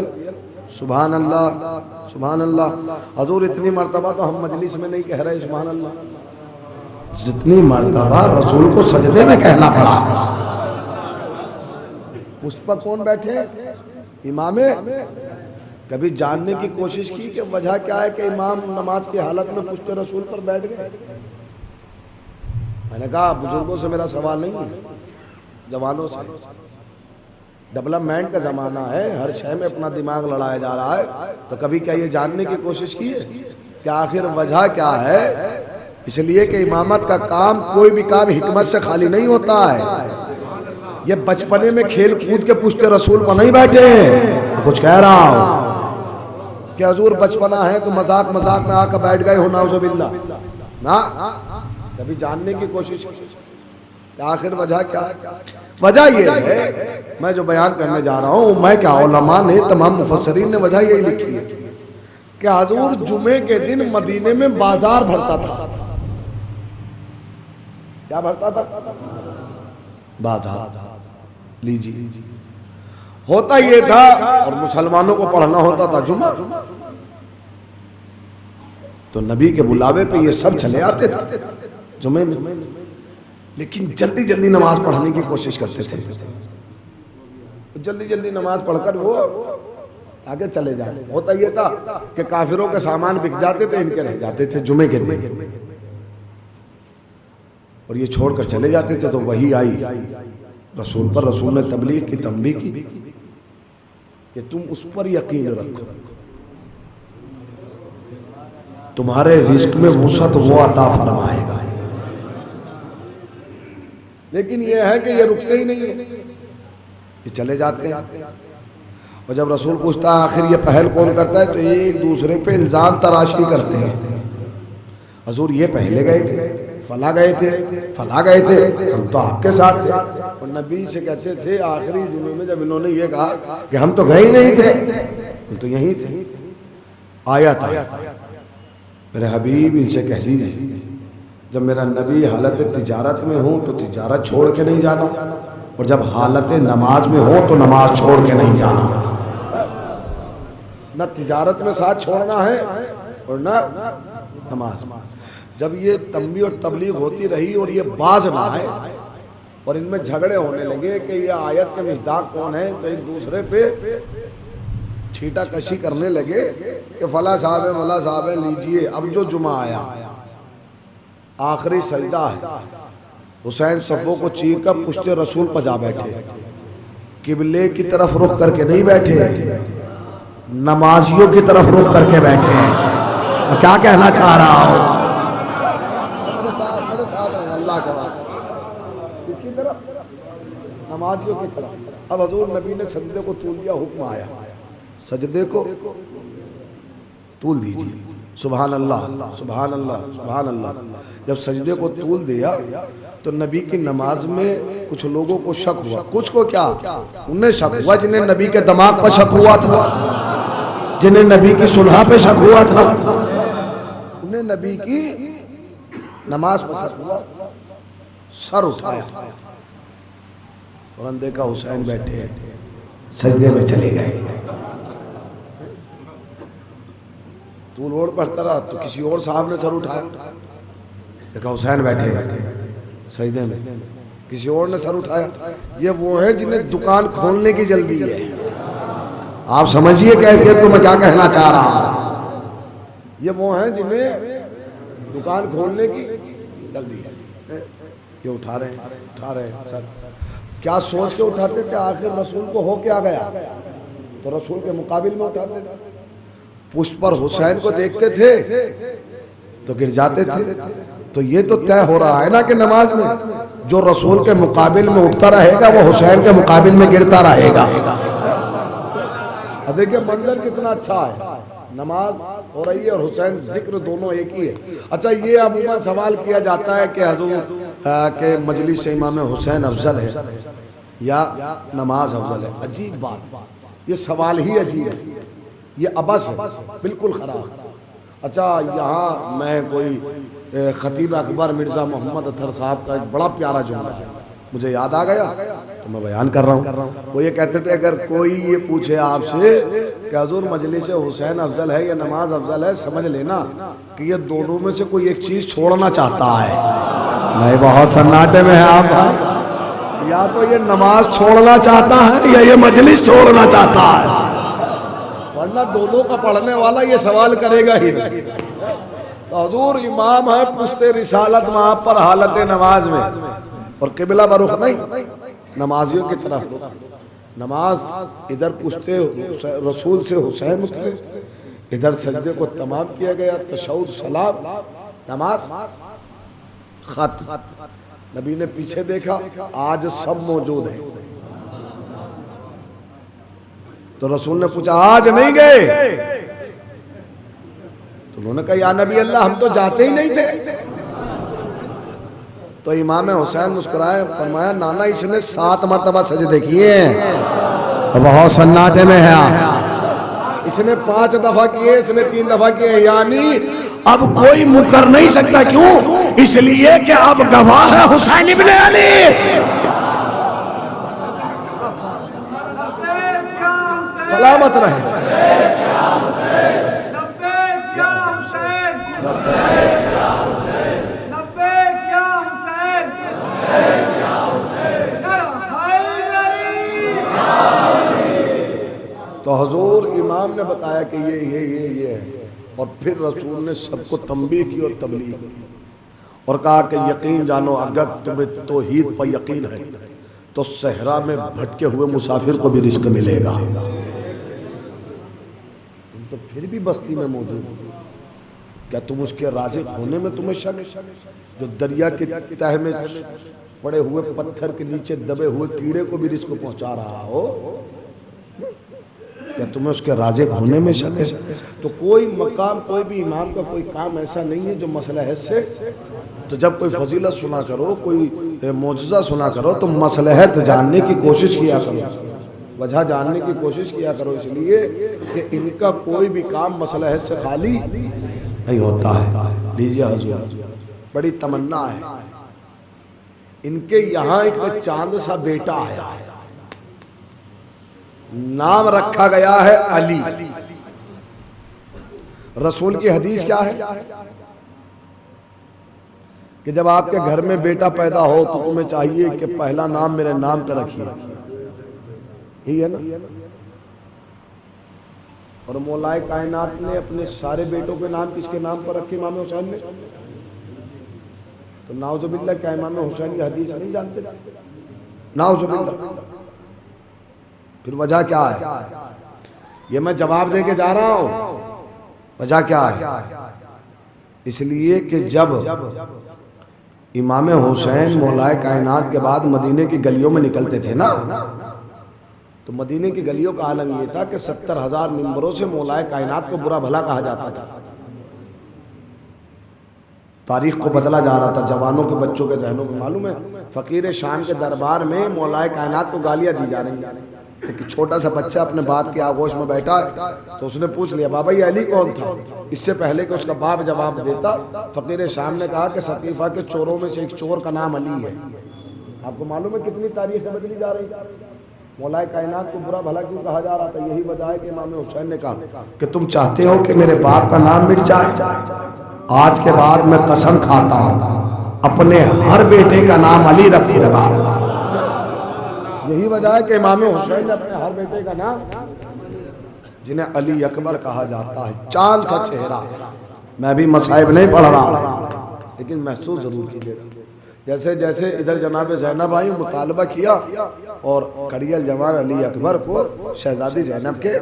[SPEAKER 1] سبحان اللہ سبحان اللہ۔ حضور اتنی مرتبہ تو ہم مجلس میں نہیں کہہ رہے سبحان اللہ، جتنی مرتبہ رسول کو سجدے میں کہنا پڑا۔ اس پر کون بیٹھے؟ امام۔ کبھی جاننے کی کوشش کی کہ وجہ کیا ہے کہ امام نماز کی حالت میں پشت رسول پر بیٹھ گئے؟ میں نے کہا بزرگوں سے میرا سوال نہیں ہے، جوانوں سے۔ ڈیولپمنٹ کا زمانہ ہے، ہر شے میں اپنا دماغ لڑایا جا رہا ہے، تو کبھی کیا یہ جاننے کی کوشش کی ہے کہ آخر وجہ کیا ہے؟ اس لیے کہ امامت کا کام، کوئی بھی کام حکمت سے خالی نہیں ہوتا ہے۔ یہ بچپنے میں کھیل کود کے پشت رسول پر نہیں بیٹھے ہیں، کچھ کہہ رہا ہوں کہ حضور بچپنا ہے تو مذاق مذاق میں آ کر بیٹھ گئے ہو، نعوذ باللہ نا۔ کبھی جاننے کی کوشش کہ آخر وجہ کیا ہے؟ وجہ یہ ہے، میں جو بیان کرنے جا رہا ہوں، میں کیا، علماء نے، تمام مفسرین نے وجہ یہی لکھی ہے کہ حضور جمعے کے دن مدینے میں بازار بھرتا تھا۔ کیا بھرتا تھا؟ بازار لیجیے۔ ہوتا یہ تھا، اور مسلمانوں کو پڑھنا ہوتا تھا جمعہ، تو نبی کے بلاوے پہ یہ سب چلے آتے تھے جمعے میں، لیکن جلدی جلدی نماز پڑھنے کی کوشش کرتے تھے، جلدی جلدی نماز پڑھ کر وہ آگے چلے جائیں۔ ہوتا یہ تھا کہ کافروں کے سامان بک جاتے تھے، ان کے رہ جاتے تھے جمعے کے دن، اور یہ چھوڑ کر چلے جاتے تھے۔ تو وہی آئی رسول پر، رسول نے تبلیغ کی، تنبیہ کی کہ تم اس پر یقین رکھو، تمہارے رزق میں وسعت وہ عطا فرمائے گا۔ لیکن یہ ہے کہ یہ رکتے ہی نہیں ہیں، یہ چلے جاتے ہیں۔ اور جب رسول پوچھتا ہے آخر یہ پہل کون کرتا ہے، تو ایک دوسرے پہ الزام تراشی کرتے ہیں۔ حضور یہ پہلے گئے تھے، فلاں گئے تھے، فلاں گئے تھے، ہم تو آپ کے ساتھ تھے۔ اور نبی سے کہتے تھے آخری جمعے میں جب انہوں نے یہ کہا کہ ہم تو گئے ہی نہیں تھے، ہم تو یہیں تھے، آیت آیا میرے حبیب ان سے کہہ دیجیے جب میرا نبی حالت تجارت میں ہوں تو تجارت چھوڑ کے نہیں جانا، اور جب حالت نماز میں ہو تو نماز چھوڑ کے نہیں جانا۔ نہ تجارت میں ساتھ چھوڑنا ہے اور نہ نماز۔ جب یہ تنبیہ اور تبلیغ ہوتی رہی اور یہ باز نہ آئے اور ان میں جھگڑے ہونے لگے کہ یہ آیت کے مصداق کون ہے، تو ایک دوسرے پہ چھیٹا کشی کرنے لگے کہ فلاں صاحب ہے، فلاں صاحب ہے، لیجئے۔ اب جو جمعہ آیا، آخری سجدہ ہے، حسین صفوں کو چیر کر پشت رسول پر جا بیٹھے، قبلے کی طرف رخ کر کے نہیں بیٹھے، نمازیوں کی طرف رخ کر کے بیٹھے۔ میں کیا کہنا چاہ رہا ہوں؟ اللہ کا کس کی طرف؟ نمازیوں کی طرف۔ اب حضور نبی نے سجدے کو طول دیا، حکم آیا سجدے کو طول دیجیے، سبحان اللہ سبحان اللہ سبحان اللہ۔ جب سجدے کو طول دیا تو نبی کی نماز میں کچھ لوگوں کو شک ہوا، کچھ کو کیا، انہیں شک ہوا جنہیں نبی کے دماغ پر شک ہوا تھا، جنہیں نبی کی صلح پہ شک ہوا تھا، انہیں نبی کی نماز پر شک ہوا۔ سر اٹھایا اور دیکھا حسین بیٹھے سجدے میں چلے گئے. تو روڈ پڑھتا رہا تو کسی اور صاحب نے سر اٹھایا, دیکھا حسین بیٹھے سجدے میں, کسی اور نے سر اٹھایا. یہ وہ ہے جنہیں دکان کھولنے کی جلدی ہے. آپ سمجھیے کیفیت کو میں کیا کہنا چاہ رہا ہوں. یہ وہ ہیں جنہیں دکان کھولنے کی جلدی ہے. یہ اٹھا رہے ہیں سر. کیا سوچ کے اٹھاتے تھے آخر رسول کو ہو کیا گیا, تو رسول کے مقابل میں اٹھاتے تھے. پشت پر حسین کو دیکھتے تھے تو گر جاتے تھے. تو یہ تو طے ہو رہا ہے نا کہ نماز میں جو رسول کے مقابل میں اٹھتا رہے گا وہ حسین کے مقابل میں گرتا رہے گا. دیکھیں منظر کتنا اچھا ہے. نماز ہو رہی ہے اور حسین ذکر دونوں ایک ہی ہے. اچھا یہ عموماً سوال کیا جاتا ہے کہ حضور کہ مجلس امام حسین افضل ہے یا نماز افضل ہے. عجیب بات, یہ سوال ہی عجیب ہے, یہ عبث ہے, بالکل خراب. اچھا یہاں میں کوئی خطیب اکبر مرزا محمد اطہر صاحب کا ایک بڑا پیارا جملہ ہے مجھے یاد آ گیا تو میں بیان کر رہا ہوں. وہ یہ کہتے تھے اگر کوئی یہ پوچھے آپ سے کہ حضور مجلس حسین افضل ہے یا نماز افضل ہے, سمجھ لینا کہ یہ دونوں میں سے کوئی ایک چیز چھوڑنا چاہتا ہے. نہیں, بہت سناٹے میں ہے آپ. یا تو یہ نماز چھوڑنا چاہتا ہے یا یہ مجلس چھوڑنا چاہتا ہے, ورنہ دونوں کا پڑھنے والا یہ سوال کرے گا ہی نہیں. حضور امام ہے پشت رسالت وہاں پر حالت نماز میں, اور قبلہ برخ نہیں, نمازیوں کی طرف. نماز ادھر پشت رسول سے حسین اترے, ادھر سجدے کو تمام کیا گیا, تشہد سلام, نماز ختم. نبی نے پیچھے دیکھا, آج سب موجود ہیں. تو رسول نے پوچھا آج نہیں گئے؟ تو انہوں نے کہا یا نبی اللہ ہم تو جاتے ہی نہیں تھے. تو امام حسین مسکرائے, فرمایا نانا اس نے 7 مرتبہ سجدے کیے ہیں, بہت سناٹے میں ہے. اس نے 5 دفعہ کیے, اس نے 3 دفعہ کیے, یعنی اب کوئی مکر نہیں سکتا. کیوں؟ اس لیے کہ اب گواہ ہے حسین ابن علی. سلامت رہے. تو حضور امام نے بتایا کہ یہ ہے, اور پھر رسول نے سب کو تنبیہ کی اور تبلیغ کی اور کہا کہ یقین جانو اگر تمہیں توحید پر یقین ہے تو صحرا میں بھٹکے ہوئے مسافر کو بھی رزق ملے گا. تو پھر بھی بستی میں موجود ہو, کیا تم اس کے رازق ہونے میں تمہیں شک؟ جو دریا کے تہہ میں پڑے ہوئے پتھر کے نیچے دبے ہوئے کیڑے کو بھی رزق پہنچا رہا ہو, کیا تمہیں اس کے رازق ہونے میں شک ہے؟ تو کوئی مقام, کوئی بھی امام کا کوئی کام ایسا نہیں ہے جو مسئلہ ہے سے. تو جب کوئی فضیلت سنا کرو, کوئی معجزہ سنا کرو تو مصلحت جاننے کی کوشش کیا کرو, وجہ جاننے کی کوشش کیا کرو, اس لیے کہ ان کا کوئی بھی کام مصلحت سے خالی نہیں ہوتا ہے. لیجیے حضور, بڑی تمنا ہے. ان کے یہاں ایک چاند سا بیٹا ہے, نام رکھا گیا ہے علی. رسول کی حدیث کیا ہے کہ جب آپ کے گھر میں بیٹا پیدا ہو تو تمہیں چاہیے کہ پہلا نام میرے نام پہ رکھیے. یہی ہے نا. اور مولا کائنات نے اپنے سارے بیٹوں کے نام کس کے نام پر رکھے؟ امام حسین نے. تو نعوذ باللہ کیا امام حسین کی حدیث نہیں جانتے تھے؟ نعوذ باللہ. پھر وجہ کیا ہے؟ یہ میں جواب دے کے جا رہا ہوں. وجہ کیا ہے؟ اس لیے کہ جب امام حسین مولا کائنات کے بعد مدینے کی گلیوں میں نکلتے تھے نا, تو مدینے کی گلیوں کا عالم یہ تھا کہ 70,000 ممبروں سے مولا کائنات کو برا بھلا کہا جاتا تھا. تاریخ کو بدلا جا رہا تھا جوانوں کے, بچوں کے ذہنوں کو. معلوم ہے فقیر شام کے دربار میں مولا کائنات کو گالیاں دی جا رہی ہیں. ایک چھوٹا سا بچہ اپنے باپ کی آغوش میں بیٹھا ہے تو اس نے پوچھ لیا بابا یہ علی کون تھا؟ اس سے پہلے کہ اس کا باپ جواب دیتا فقیر شام نے کہا کہ ثقیفہ کے چوروں میں سے ایک چور کا نام علی ہے۔ آپ کو معلوم ہے کتنی تاریخیں بدلی جا رہی تھی؟ مولا کائنات کو برا بھلا کیوں کہا جا رہا تھا؟ یہی وجہ ہے کہ امام حسین نے کہا کہ تم چاہتے ہو کہ میرے باپ کا نام مٹ جائے؟ آج کے بعد میں قسم کھاتا ہوں اپنے ہر بیٹے کا نام علی رکھوں گا۔ یہی وجہ ہے کہ امام حسین نے اپنے ہر بیٹے کا نام، جنہیں علی اکبر کہا جاتا ہے، چاند سا چہرہ۔ میں بھی مصائب نہیں پڑھ رہا لیکن محسوس ضرور کیجیے گا۔ جیسے جیسے ادھر جناب زینب آئی مطالبہ کیا اور کڑی الجوان علی اکبر کو شہزادی زینب کے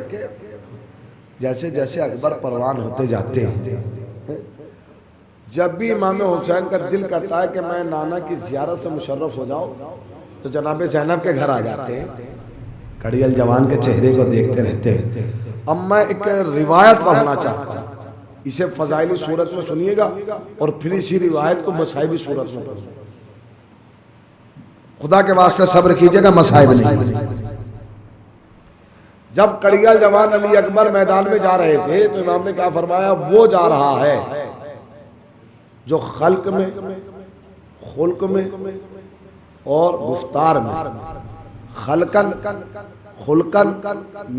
[SPEAKER 1] جیسے جیسے اکبر پروان ہوتے جاتے ہیں، جب بھی امام حسین کا دل کرتا ہے کہ میں نانا کی زیارت سے مشرف ہو جاؤں تو جناب زینب کے گھر آ جاتے ہیں، کڑی الجوان کے چہرے کو دیکھتے رہتے ہیں۔ اب میں ایک روایت پڑھنا چاہتا ہوں، اسے فضائلی صورت میں سنیے گا اور پھر اسی روایت کو مصائبی صورت میں پڑھوں۔ خدا کے واسطے صبر کیجئے گا، مصائب نہیں۔ جب کڑی الجوان علی اکبر میدان میں جا رہے تھے تو امام نے کیا فرمایا؟ وہ جا رہا ہے جو خلق میں، خلق میں اور گفتار میں، خلقن، خلقن،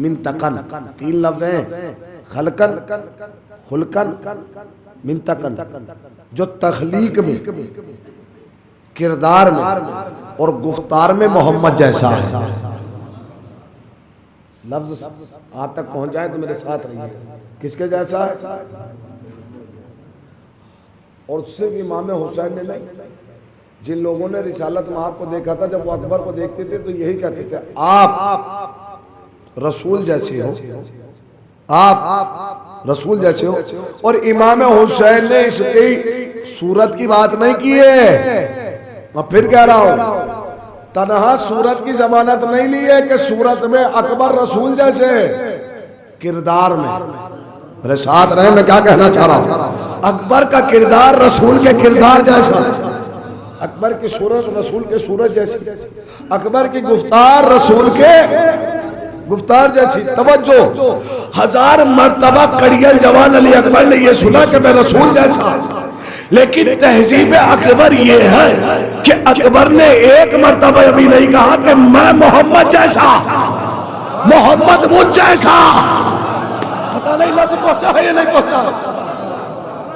[SPEAKER 1] منتقن، تین لفظ ہیں، خلقن، خلقن، منتقن، جو تخلیق میں، کردار میں اور گفتار میں محمد جیسا ہے۔ لفظ آپ تک پہنچ جائے تو میرے ساتھ رہیے، کس کے جیسا ہے؟ اور اس سے بھی امام حسین نے نہیں، جن لوگوں نے رسالت مآب کو دیکھا تھا جب وہ اکبر کو دیکھتے تھے تو یہی کہتے تھے آپ رسول جیسے ہو، آپ رسول جیسے ہو۔ اور امام حسین نے اس کی صورت کی بات نہیں کی ہے، میں پھر کہہ رہا ہوں تنہا صورت کی ضمانت نہیں لی ہے کہ صورت میں اکبر رسول جیسے، کردار میں، میرے ساتھ رہے، میں کیا کہنا چاہ رہا ہوں، اکبر کا کردار رسول کے کردار جیسا، اکبر کی صورت رسول کے صورت جیسی، اکبر کی گفتار رسول کے گفتار جیسی۔ توجہ، 1000 مرتبہ کڑی الجوان علی اکبر نے یہ سنا کہ میں رسول جیسا، لیکن تہذیب اکبر یہ ہے کہ اکبر نے ایک مرتبہ ابھی نہیں کہا کہ میں محمد جیسا، محمد مجھ جیسا۔ پتہ نہیں لفظ پہنچا ہے یا نہیں پہنچا؟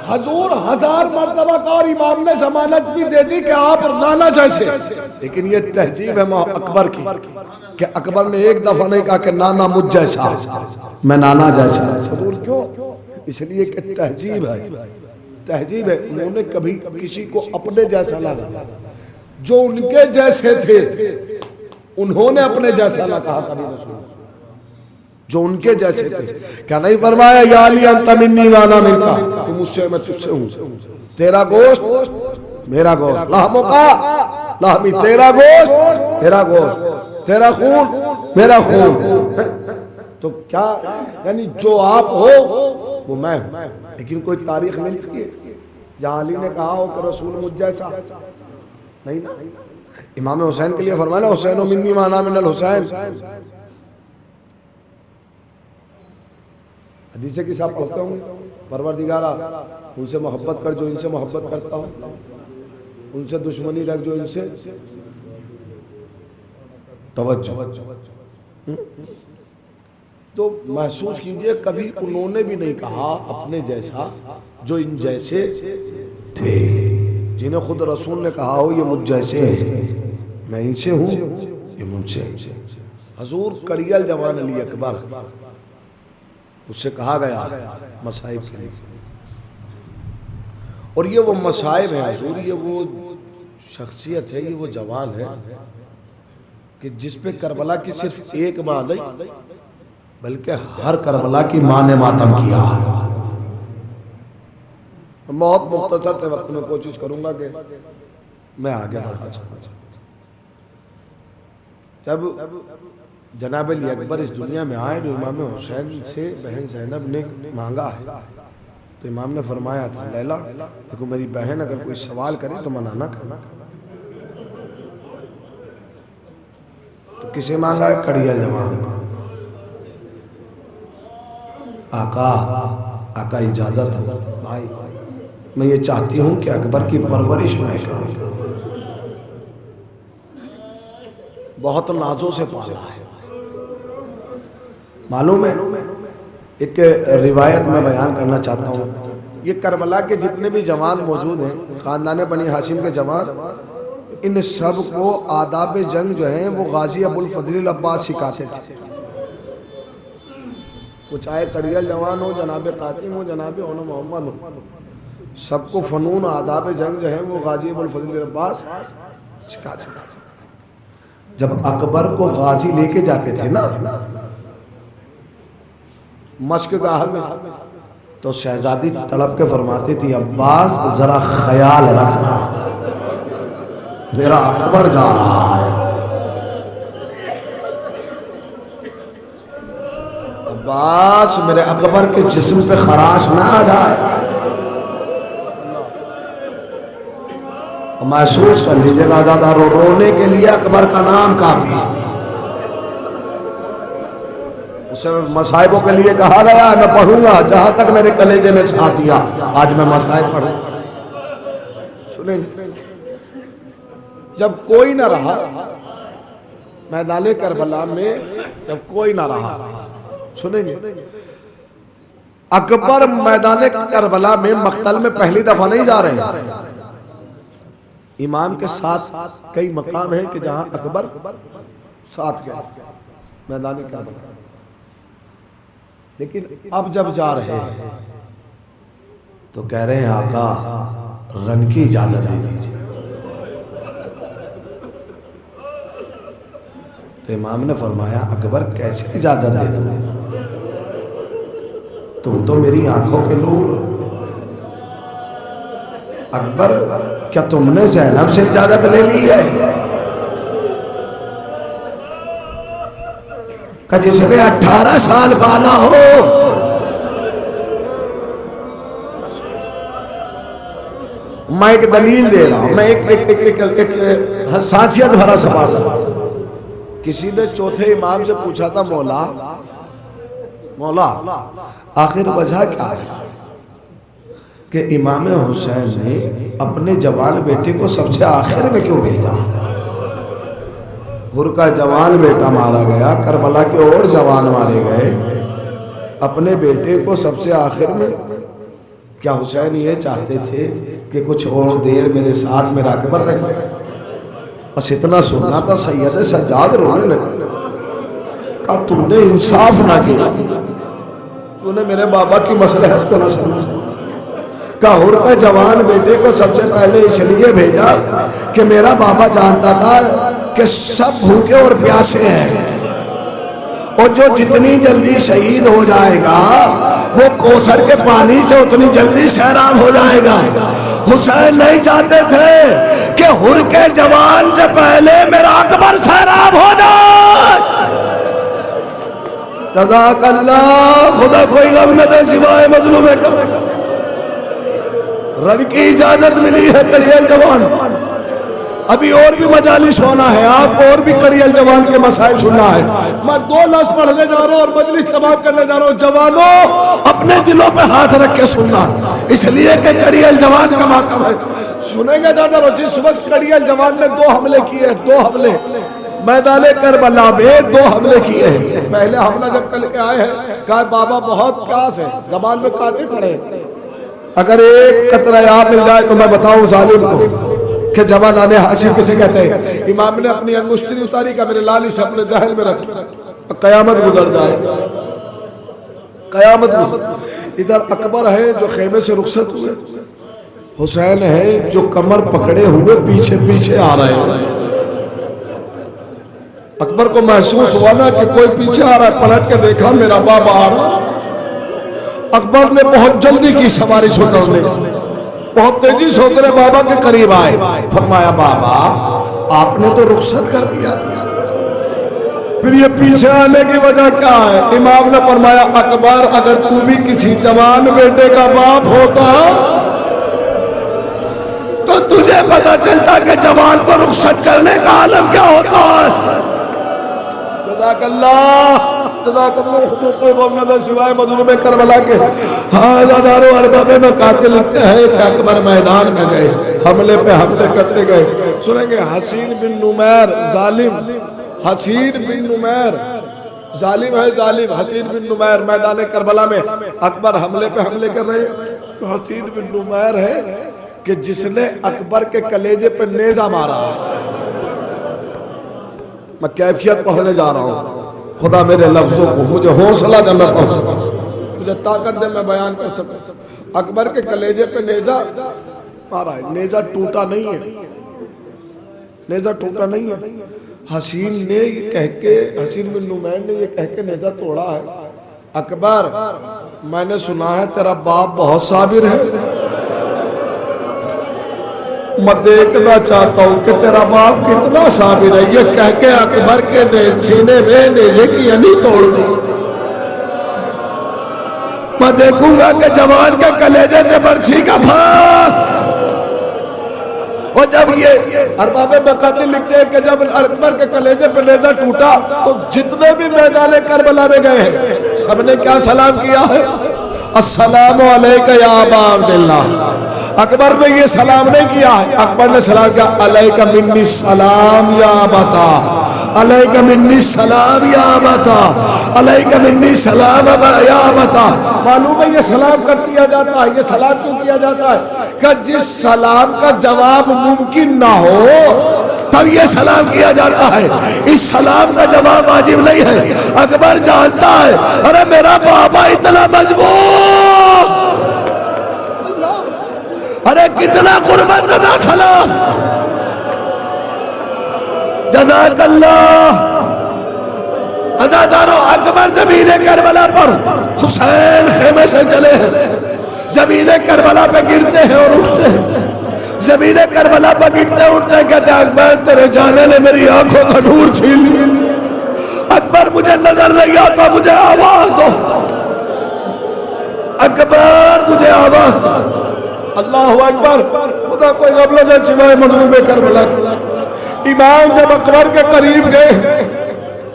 [SPEAKER 1] حضور 1000 مرتبہ کا، اور امام نے ضمانت بھی دے دی کہ آپ نانا جیسے، لیکن یہ تہذیب ہے اکبر کی کہ اکبر نے ایک دفعہ نہیں کہا کہ نانا مجھ جیسا، میں نانا جیسا۔ حضور کیوں؟ اس لیے کہ تہذیب ہے، تہذیب ہے۔ انہوں نے کبھی کسی کو اپنے جیسا نہ کہا، جو ان کے جیسے تھے انہوں نے اپنے جیسا نہ کہا کبھی رسول، جو ان کے جیسے تھے۔ کیا نہیں فرمایا یا علی انت منی وانا منکا، تو مجھ سے میں تجھ سے ہوں، تیرا گوشت میرا گوشت، لحموں کا لحمی، تیرا گوشت میرا گوشت، تیرا خون میرا خون۔ تو کیا یعنی جو آپ ہو وہ میں ہوں، لیکن کوئی تاریخ ملتی ہے جہاں علی نے کہا ہو کہ رسول مجھ جیسا؟ نہیں نا۔ امام حسین کے لیے فرمایا حسین منی وانا من الحسین۔ حدیثیں کی صاحب پڑھتے ہوں گے، پروردگارہ ان سے محبت کر جو ان سے محبت کرتا ہوں، ان سے دشمنی رکھ جو ان سے۔ توجہ، تو محسوس کیجئے کبھی انہوں نے بھی نہیں کہا اپنے جیسا جو ان جیسے تھے، جنہیں خود رسول نے کہا ہو یہ مجھ جیسے ہیں، میں ان سے ہوں یہ مجھ سے۔ حضور کڑی الجوان علی اکبر، اس سے کہا گیا مصائب کے لیے، اور یہ وہ مصائب ہیں حضور، یہ وہ شخصیت ہے، یہ وہ جوان ہے کہ جس پہ کربلا کی صرف ایک ماں نہیں بلکہ ہر کربلا کی ماں نے ماتم کیا ہے۔ بہت مختصر سے وقت میں کوشش کروں گا کہ میں آگے بڑھا سکوں۔ جب جناب علی اکبر اس دنیا میں آئے تو امام حسین سے بہن زینب نے مانگا ہے، تو امام نے فرمایا تھا لیلا دیکھو میری بہن اگر کوئی سوال کرے تو منع نہ کرنا۔ تو کسے مانگا ہے؟ کڑیل جوان. آقا اجازت ہو بھائی، میں یہ چاہتی ہوں کہ اکبر کی پرورش میں کروں. بہت نازوں سے پالا ہے. معلوم ہے ایک روایت میں بیان کرنا چاہتا ہوں. یہ کربلا کے جتنے بھی جوان موجود ہیں، خاندان بنی ہاشم کے جوان، ان سب کو آداب جنگ جو ہیں وہ غازی ابو الفضل العباس سکھاتے تھے. وہ چاہے کڑیل جوان ہو، جناب قاسم ہو، جناب اون محمد ہو، سب کو فنون آداب جنگ جو ہیں وہ غازی ابو الفضل العباس سکھاتے تھے. جب اکبر کو غازی لے کے جاتے تھے نا مشق گاہ میں، تو شہزادی تڑپ کے فرماتی تھی عباس ذرا خیال رکھنا، میرا اکبر جا رہا ہے. عباس میرے اکبر کے جسم پہ خراش نہ آ جائے. محسوس کر لیجیے گا دادا، رونے کے لیے اکبر کا نام کافی. اسے مصائبوں کے لیے کہا گیا میں پڑھوں گا جہاں تک میرے کلیجے نے ساتھ دیا. آج میں مصائب پڑھوں. سنیں جب کوئی نہ رہا میدان کربلا میں، جب کوئی نہ رہا، سنیں گے اکبر میدان کربلا میں مقتل میں پہلی دفعہ نہیں جا رہے ہیں. امام کے ساتھ کئی مقام ہیں کہ جہاں اکبر ساتھ گیا میدان کربلا، لیکن اب جب جا رہے ہیں تو کہہ رہے ہیں آقا رن کی اجازت دے دیجیے. تو امام نے فرمایا اکبر کیسے اجازت دے دوں، تم تو میری آنکھوں کے نور. اکبر کیا تم نے زینب سے اجازت لے لی ہے کہ جس نے 18 سال بالا ہو؟ میں ایک دلیل دے رہا ہوں، میں ایک حساسیت بھرا سوال. کسی نے چوتھے امام سے پوچھا تھا مولا آخر وجہ کیا ہے کہ امام حسین نے اپنے جوان بیٹے کو سب سے آخر میں کیوں بھیجا؟ غر کا جوان بیٹا مارا گیا، کربلا کے اور جوان مارے گئے، اپنے بیٹے کو سب سے آخر میں. کیا حسین یہ چاہتے تھے کہ کچھ اور دیر میرے ساتھ میرا اکبر رہے؟ بس اتنا سننا تھا. سید سجاد رونے لگے، کہا تم نے انصاف نہ کیا، تو نے میرے بابا کی مصلحت کو نہ سمجھا. کہا حر کا جوان بیٹے کو سب سے پہلے اس لیے بھیجا کہ میرا بابا جانتا تھا کہ سب بھوکے اور پیاسے ہیں، اور جو جتنی جلدی شہید ہو جائے گا وہ کوثر کے پانی سے اتنی جلدی سیراب ہو جائے گا. حسین نہیں چاہتے تھے کہ حر کے جوان سے پہلے میرا اکبر سیراب ہو جائے. جزاک اللہ. خدا کوئی غم نہ دے سوائے مظلوم کم. رن کی اجازت ملی ہے کڑیل جوان. ابھی اور بھی مجالس ہونا ہے، آپ کو اور بھی کڑیل جوان کے مسائل سننا ہے. میں 2 لفظ پڑھنے جا رہا ہوں اور مجلس تمام کرنے جا رہا ہوں. جوانوں اپنے دلوں پہ ہاتھ رکھ کے سننا، اس لیے کہ کڑیل جوان کا مقام ہے. سنیں گے دادا، جس وقت کڑیل جوان نے 2 حملے کیے، 2 حملے میدان کربلا میں 2 حملے کیے ہیں. پہلے حملہ جب کل کے آئے ہیں کہا بابا بہت پیاس ہے، زبان میں کانٹے پڑے، اگر ایک قطرہ آب مل جائے تو میں بتاؤں ظالم کو کہ جوانان ہاشم کسے کہتے ہیں. امام نے اپنی انگشتری اتاری کہ میرے لالی سے اپنے دہن میں رکھ، قیامت گزر جائے، قیامت گزر. ادھر اکبر ہے جو خیمے سے رخصت ہوئے، حسین ہے جو کمر پکڑے ہوئے پیچھے پیچھے آ رہے ہیں. اکبر کو محسوس ہوا نا کہ کوئی پیچھے آ رہا ہے، پلٹ کے دیکھا میرا بابا آ رہا. اکبر نے بہت جلدی کی سواری چھوڑنے، بہت تیزی سے اترے، بابا کے قریب آئے. فرمایا بابا آپ نے تو رخصت کر دیا، پھر یہ پیچھے آنے کی وجہ کیا ہے؟ امام نے فرمایا اکبر اگر تو بھی کسی جوان بیٹے کا باپ ہوتا تو تجھے پتا چلتا کہ جوان کو رخصت کرنے کا عالم کیا ہوتا ہے. جزاک اللہ جزاک اللہ حقوق قوم نہ سوائے مظلوم کربلا کے ہزار ارباب میں قاتل لکھتے ہیں کہ اکبر میدان میں گئے حملے پہ حملے کرتے گئے. سنیں گے حسین بن نمیر ظالم، حسین بن نمیر ظالم ہے، ظالم حسین بن نمیر میدان کربلا میں اکبر حملے پہ حملے کر رہے ہیں. تو حسین بن نمیر ہے کہ جس نے اکبر کے کلیجے پہ نیزہ مارا. میں کیفیت پڑھنے جا رہا ہوں، خدا میرے لفظوں کو مجھے حوصلہ دے میں پڑھ سکوں، مجھے طاقت دے میں بیان کر سکوں. اکبر کے کلیجے پہ نیزہ مارا ہے، نیزہ ٹوٹا نہیں ہے، نیزہ ٹوٹا نہیں ہے. حسین نے یہ کہہ کے، حسین بن نمیر نے یہ کہہ کے نیزہ توڑا ہے، اکبر میں نے سنا ہے تیرا باپ بہت صابر ہے، میں دیکھنا چاہتا ہوں کہ تیرا باپ کتنا صابر ہے. یہ کہہ کے اکبر کے سینے میں نیزے کی یعنی توڑ دی. میں دیکھوں گا کہ جوان کے کلیجے سے برچھی کا پھاس. اور جب یہ ارباب مقاتل لکھتے ہیں کہ جب اکبر کے کلیجے پہ نیزہ ٹوٹا تو جتنے بھی میدان کربلا میں گئے ہیں سب نے کیا سلام کیا ہے؟ السلام علیکہ یا ابا عبداللہ. اکبر نے یہ سلام نہیں کیا ہے، اکبر نے سلام کیا علیکہ منی السلام یا ابتا، علیکہ منی السلام یا ابتا، علیکہ منی السلام یا ابتا. معلوم ہے یہ سلام کر دیا جاتا ہے، یہ سلام کیوں کیا جاتا ہے؟ کہ جس سلام کا جواب ممکن نہ ہو تب یہ سلام کیا جاتا ہے. اس سلام کا جواب واجب نہیں ہے. اکبر جانتا ہے ارے میرا بابا اتنا مضبوط، ارے کتنا قربت زدہ سلام. جزاک اللہ. عزادارو اکبر زمین کربلا پر حسین خیمے سے چلے ہیں، زمین کربلا پہ گرتے ہیں اور اٹھتے ہیں، زمین کربلا پہ گرتے اٹھتے ہیں. کہتے ہیں اکبر تیرے جانے نے میری آنکھوں کا نور چھین لیا، اکبر مجھے نظر نہیں آتا، مجھے آواز دو، اکبر مجھے آواز دو. اللہ اکبر. خدا کوئی غفلت دے سوائے مظلوم کربلا. امام جب اکبر کے قریب گئے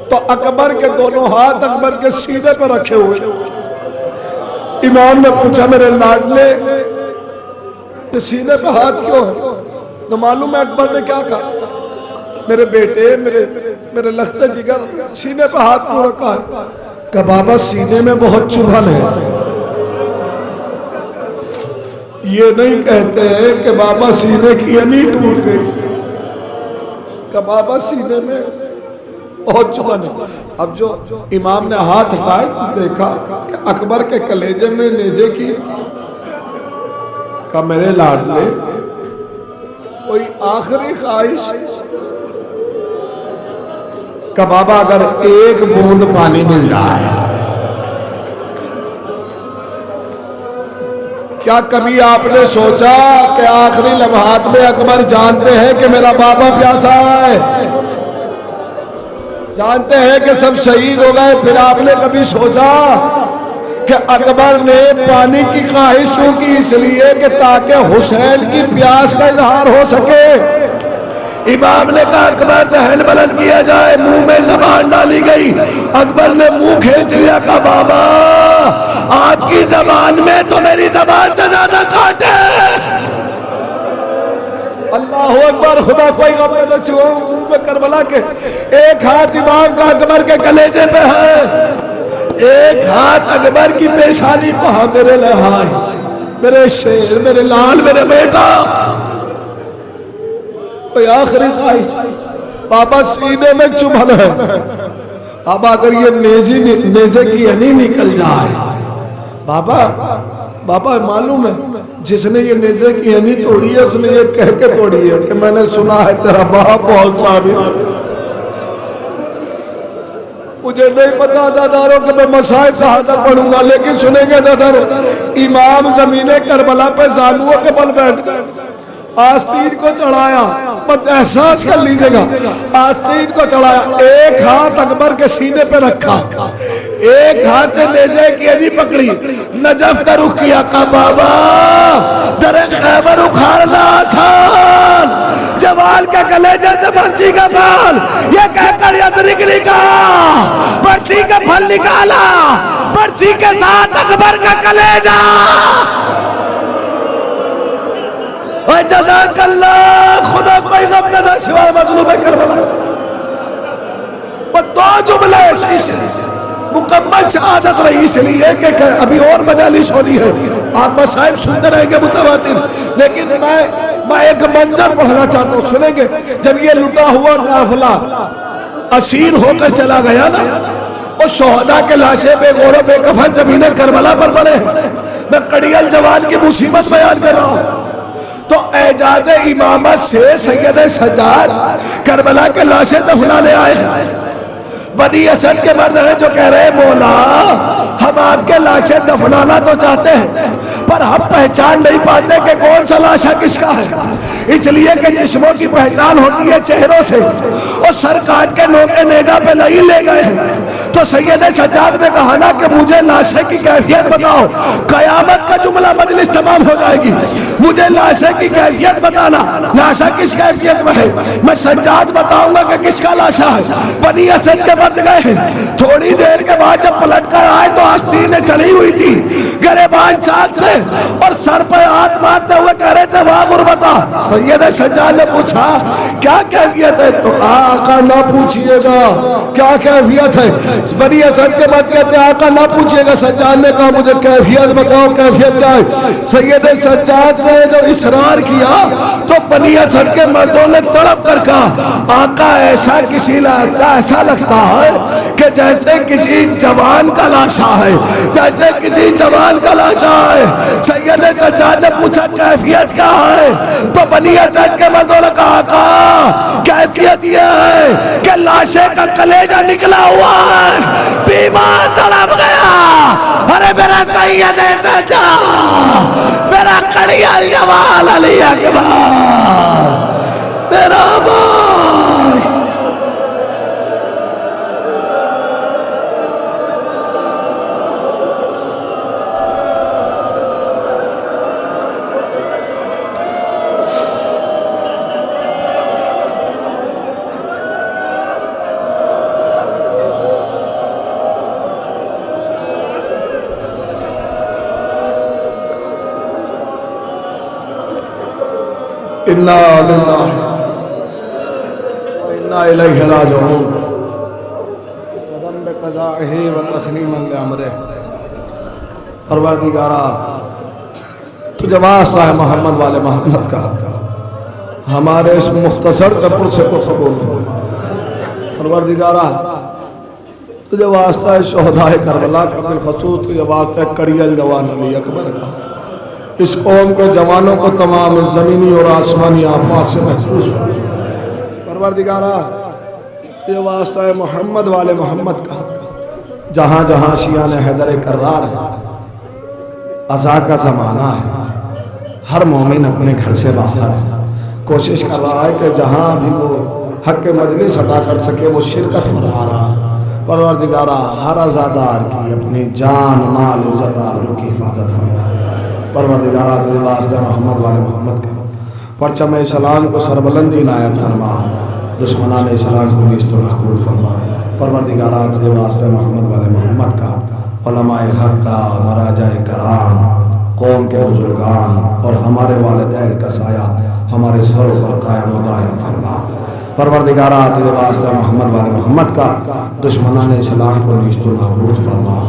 [SPEAKER 1] تو اکبر کے دونوں ہاتھ اکبر کے سینے پر رکھے ہوئے. امام نے پوچھا میرے لاڈلے یہ سینے پہ ہاتھ کیوں ہے؟ تو معلوم ہے اکبر نے کیا کہا؟ میرے بیٹے، میرے لخت جگر سینے پہ ہاتھ کیوں رکھا ہے؟ کہ بابا سینے میں بہت چبھن ہے. یہ نہیں کہتے ہیں کہ بابا سینے کی یعنی ٹوٹ گئی، کہ بابا سینے میں بہت چبھن ہے. اب جو امام نے ہاتھ ہٹائے تو دیکھا کہ اکبر کے کلیجے میں نیزے کی. کہ میرے لاڈلے کوئی آخری خواہش؟ کہ بابا اگر ایک بوند پانی مل جائے. کیا کبھی آپ نے سوچا کہ آخری لمحات میں اکبر جانتے ہیں کہ میرا بابا پیاسا ہے، جانتے ہیں کہ سب شہید ہو گئے، پھر آپ نے کبھی سوچا کہ اکبر نے پانی کی خواہش کیوں کی؟ اس لیے کہ تاکہ حسین کی پیاس کا اظہار ہو سکے. امام نے کہا اکبر دہن بلند کیا جائے. منہ میں زبان ڈالی گئی، اکبر نے منہ کھینچ لیا. کہا بابا آپ کی زبان میں تو میری زبان سے زیادہ کانٹے. اللہ اکبر. خدا کوئی غفلت نہ کربلا کے ایک ہاتھ امام کا اکبر کے کلیجے پہ ہے، ایک ہاتھ اکبر کی پیشانی پہ. میرے لہائے، میرے شیر، میرے لال، میرے بیٹا، کوئی آخری خواہش؟ بابا سینے میں چبھن ہے. بابا اگر یہ نیزے کی یعنی نکل جائے، بابا معلوم ہے جس نے یہ نیزے کی یعنی توڑی ہے اس نے یہ کہہ کے توڑی ہے کہ میں نے سنا ہے تیرا باپ بہت صابر. مجھے نہیں پتا داداروں کہ میں مسائل کہاں تک پڑھوں گا، لیکن سنیں گے داداروں. امام زمین کربلا پہ زانووں کے بل بیٹھ گئے، آستین کو چڑھایا. مت احساس کر لیجئے گا، آستین کو چڑھایا، ایک ہاتھ اکبر کے سینے پہ رکھا، ایک ہاتھ سے نیزے کی یعنی پکڑی، نجف کا رخ کیا. کہا بابا در خیبر اکھاڑنا آسان، جوال کے کلیجے سے برچی کا بال، یہ کہہ کر یدرک لکھا نکالا برچی کے ساتھ اکبر کا کلیجہ. اے جزاک اللہ، خدا کوئی غم نہ دے سوائے مظلوم کربلا. وہ دو جملے مکمل شہادت رہی، اس لیے کہ ابھی اور مجالس ہونی ہے، آپ مسائل سنتے رہیں گے متواتر. لیکن میں ایک منظر پڑھنا چاہتا ہوں، سنیں گے. جب یہ لٹا ہوا قافلہ اسیر ہو کر چلا گیا نا، اور شہداء کے لاشیں بے غور و بے کفن زمین کربلا پر پڑے. میں کڑیل جوان کی مصیبت بیان کر رہا ہوں. تو اعجاز امامت سے سید سجاد کربلا کے لاشیں دفنانے آئے. بنی اسد کے مرد ہیں جو کہہ رہے ہیں مولا ہم آپ کے لاشیں دفنانا تو چاہتے ہیں پر ہم پہچان نہیں پاتے کہ کون سا لاشا کس کا ہے. اس لیے کہ جسموں کی پہچان ہوتی ہے چہروں سے، اور سر کاٹ کے نوکے نیزہ پہ نہیں لے گئے ہیں. تو سید سجاد نے کہا نا کہ مجھے لاشے کی کیفیت بتاؤ. قیامت کا جملہ مجلس تمام ہو جائے گی. مجھے لاشے کی کیفیت بتانا، لاشا کس کیفیت میں ہے. میں سجاد بتاؤں گا کہ کس کا لاشا ہے. بنی اسد کے مرد گئے ہیں. تھوڑی دیر کے بعد جب پلٹ کر آئے تو آستینیں چڑھی ہوئی تھی، گریبان چاک تھے، اور سر پہ ہاتھ مارتے ہوئے کہہ رہے تھے واہ غربتا. سید سجاد نے پوچھا کیا کیفیت ہے؟ تو آقا نہ پوچھئے گا کیا کیفیت ہے. بنی اسد کے بعد کہتے ہیں آقا نہ پوچھئے گا. سجاد نے کہا مجھے کیفیت بتاؤ، کیفیت کیا ہے. سید سجاد سے جو اصرار کیا تو بنی اسد کے مردوں نے تڑپ کر کہا آقا ایسا کسی لگتا، ایسا لگتا ہے کہ جیسے کسی جوان کا لاشا ہے، جیسے کسی جوان کا لاشا ہے. سید سجاد نے پوچھا کیفیت کیا ہے؟ تو بنی اسد کے مردوں نے کہا آقا کیفیت یہ ہے کہ لاشے کا کلیجہ نکلا ہوا ہے، بیمار تڑپ گیا. ارے میرا سید سجاد، میرا کڑیال جوان علی اکبر، میرا بھائی. اِنَّا لِلَّهِ وَإِنَّا إِلَيْهِ رَاجِعُونَ. قدم بقضائه وتسلیما لامره. پروردگارا تجھے واسطہ ہے محمد والے محمد کا، ہمارے اس مختصر چپر سے کو قبول فرما. پروردگارا تجھے واسطہ ہے شہداء کربلا کا، بالخصوص تجھے واسطہ ہے کڑیل جوان علی اکبر کا. اس قوم کے جوانوں کو تمام زمینی اور آسمانی آفات سے محفوظ ہو. پروردگارا یہ واسطہ ہے محمد والے محمد کا، جہاں جہاں شیعان حیدر کرار ہے، عزا کا زمانہ ہے، ہر مومن اپنے گھر سے باہر کوشش کر رہا ہے کہ جہاں بھی وہ حق مجلس ادا کر سکے وہ شرکت فرما رہا. پروردگارا ہر عزادار کی اپنی جان مال عزت آبرو کی حفاظت فرما. پروردگارا تجھے واسطہ محمد والے محمد کا پرچم اسلام کو سربلندی عنایت فرما، دشمنان اسلام کو نیست و نابود فرما. پروردگارا تجھے واسطہ محمد والے محمد کا علماء حق کا، مراجع کرام، قوم کے بزرگان اور ہمارے والدین کا سایہ ہمارے سر پر قائم و دائم فرما. پروردگارا تجھے واسطہ محمد والے محمد کا دشمنان اسلام کو نیست و نابود فرما.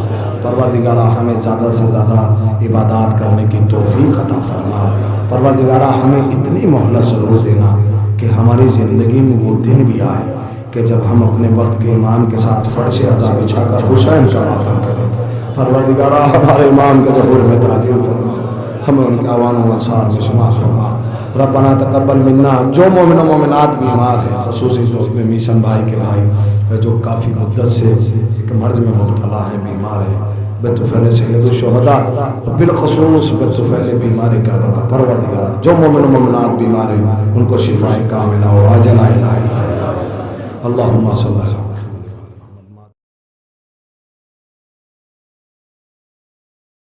[SPEAKER 1] پروردگارا ہمیں زیادہ سے زیادہ عبادات کرنے کی توفیق عطا فرما. پروردگارا ہمیں اتنی مہلت ضرور دینا کہ ہماری زندگی میں وہ دن بھی آئے کہ جب ہم اپنے وقت کے امام کے ساتھ فرش عزا بچھا کر حسین کا ماتم کریں. پروردگارا ہمارے امام کے ظہور میں تعظیم فرما، ہمیں ان کے عوان و انصار میں شمار فرما. ربنا تقبل منا. جو مومن و مومنات بیمار ہیں، خصوصی جو میں میسن بھائی کے بھائی جو کافی مدت سے ایک مرض میں مبتلا ہے، بیمار ہے، بطفیل سید الشہداء، بالخصوص بطفیل بیماری کربلا. پروردگارا جو مومن و مومنات بیمار ہیں ان کو شفاء کاملہ و عاجلہ عنایت فرما. اللہم صلی اللہ علیہ وسلم.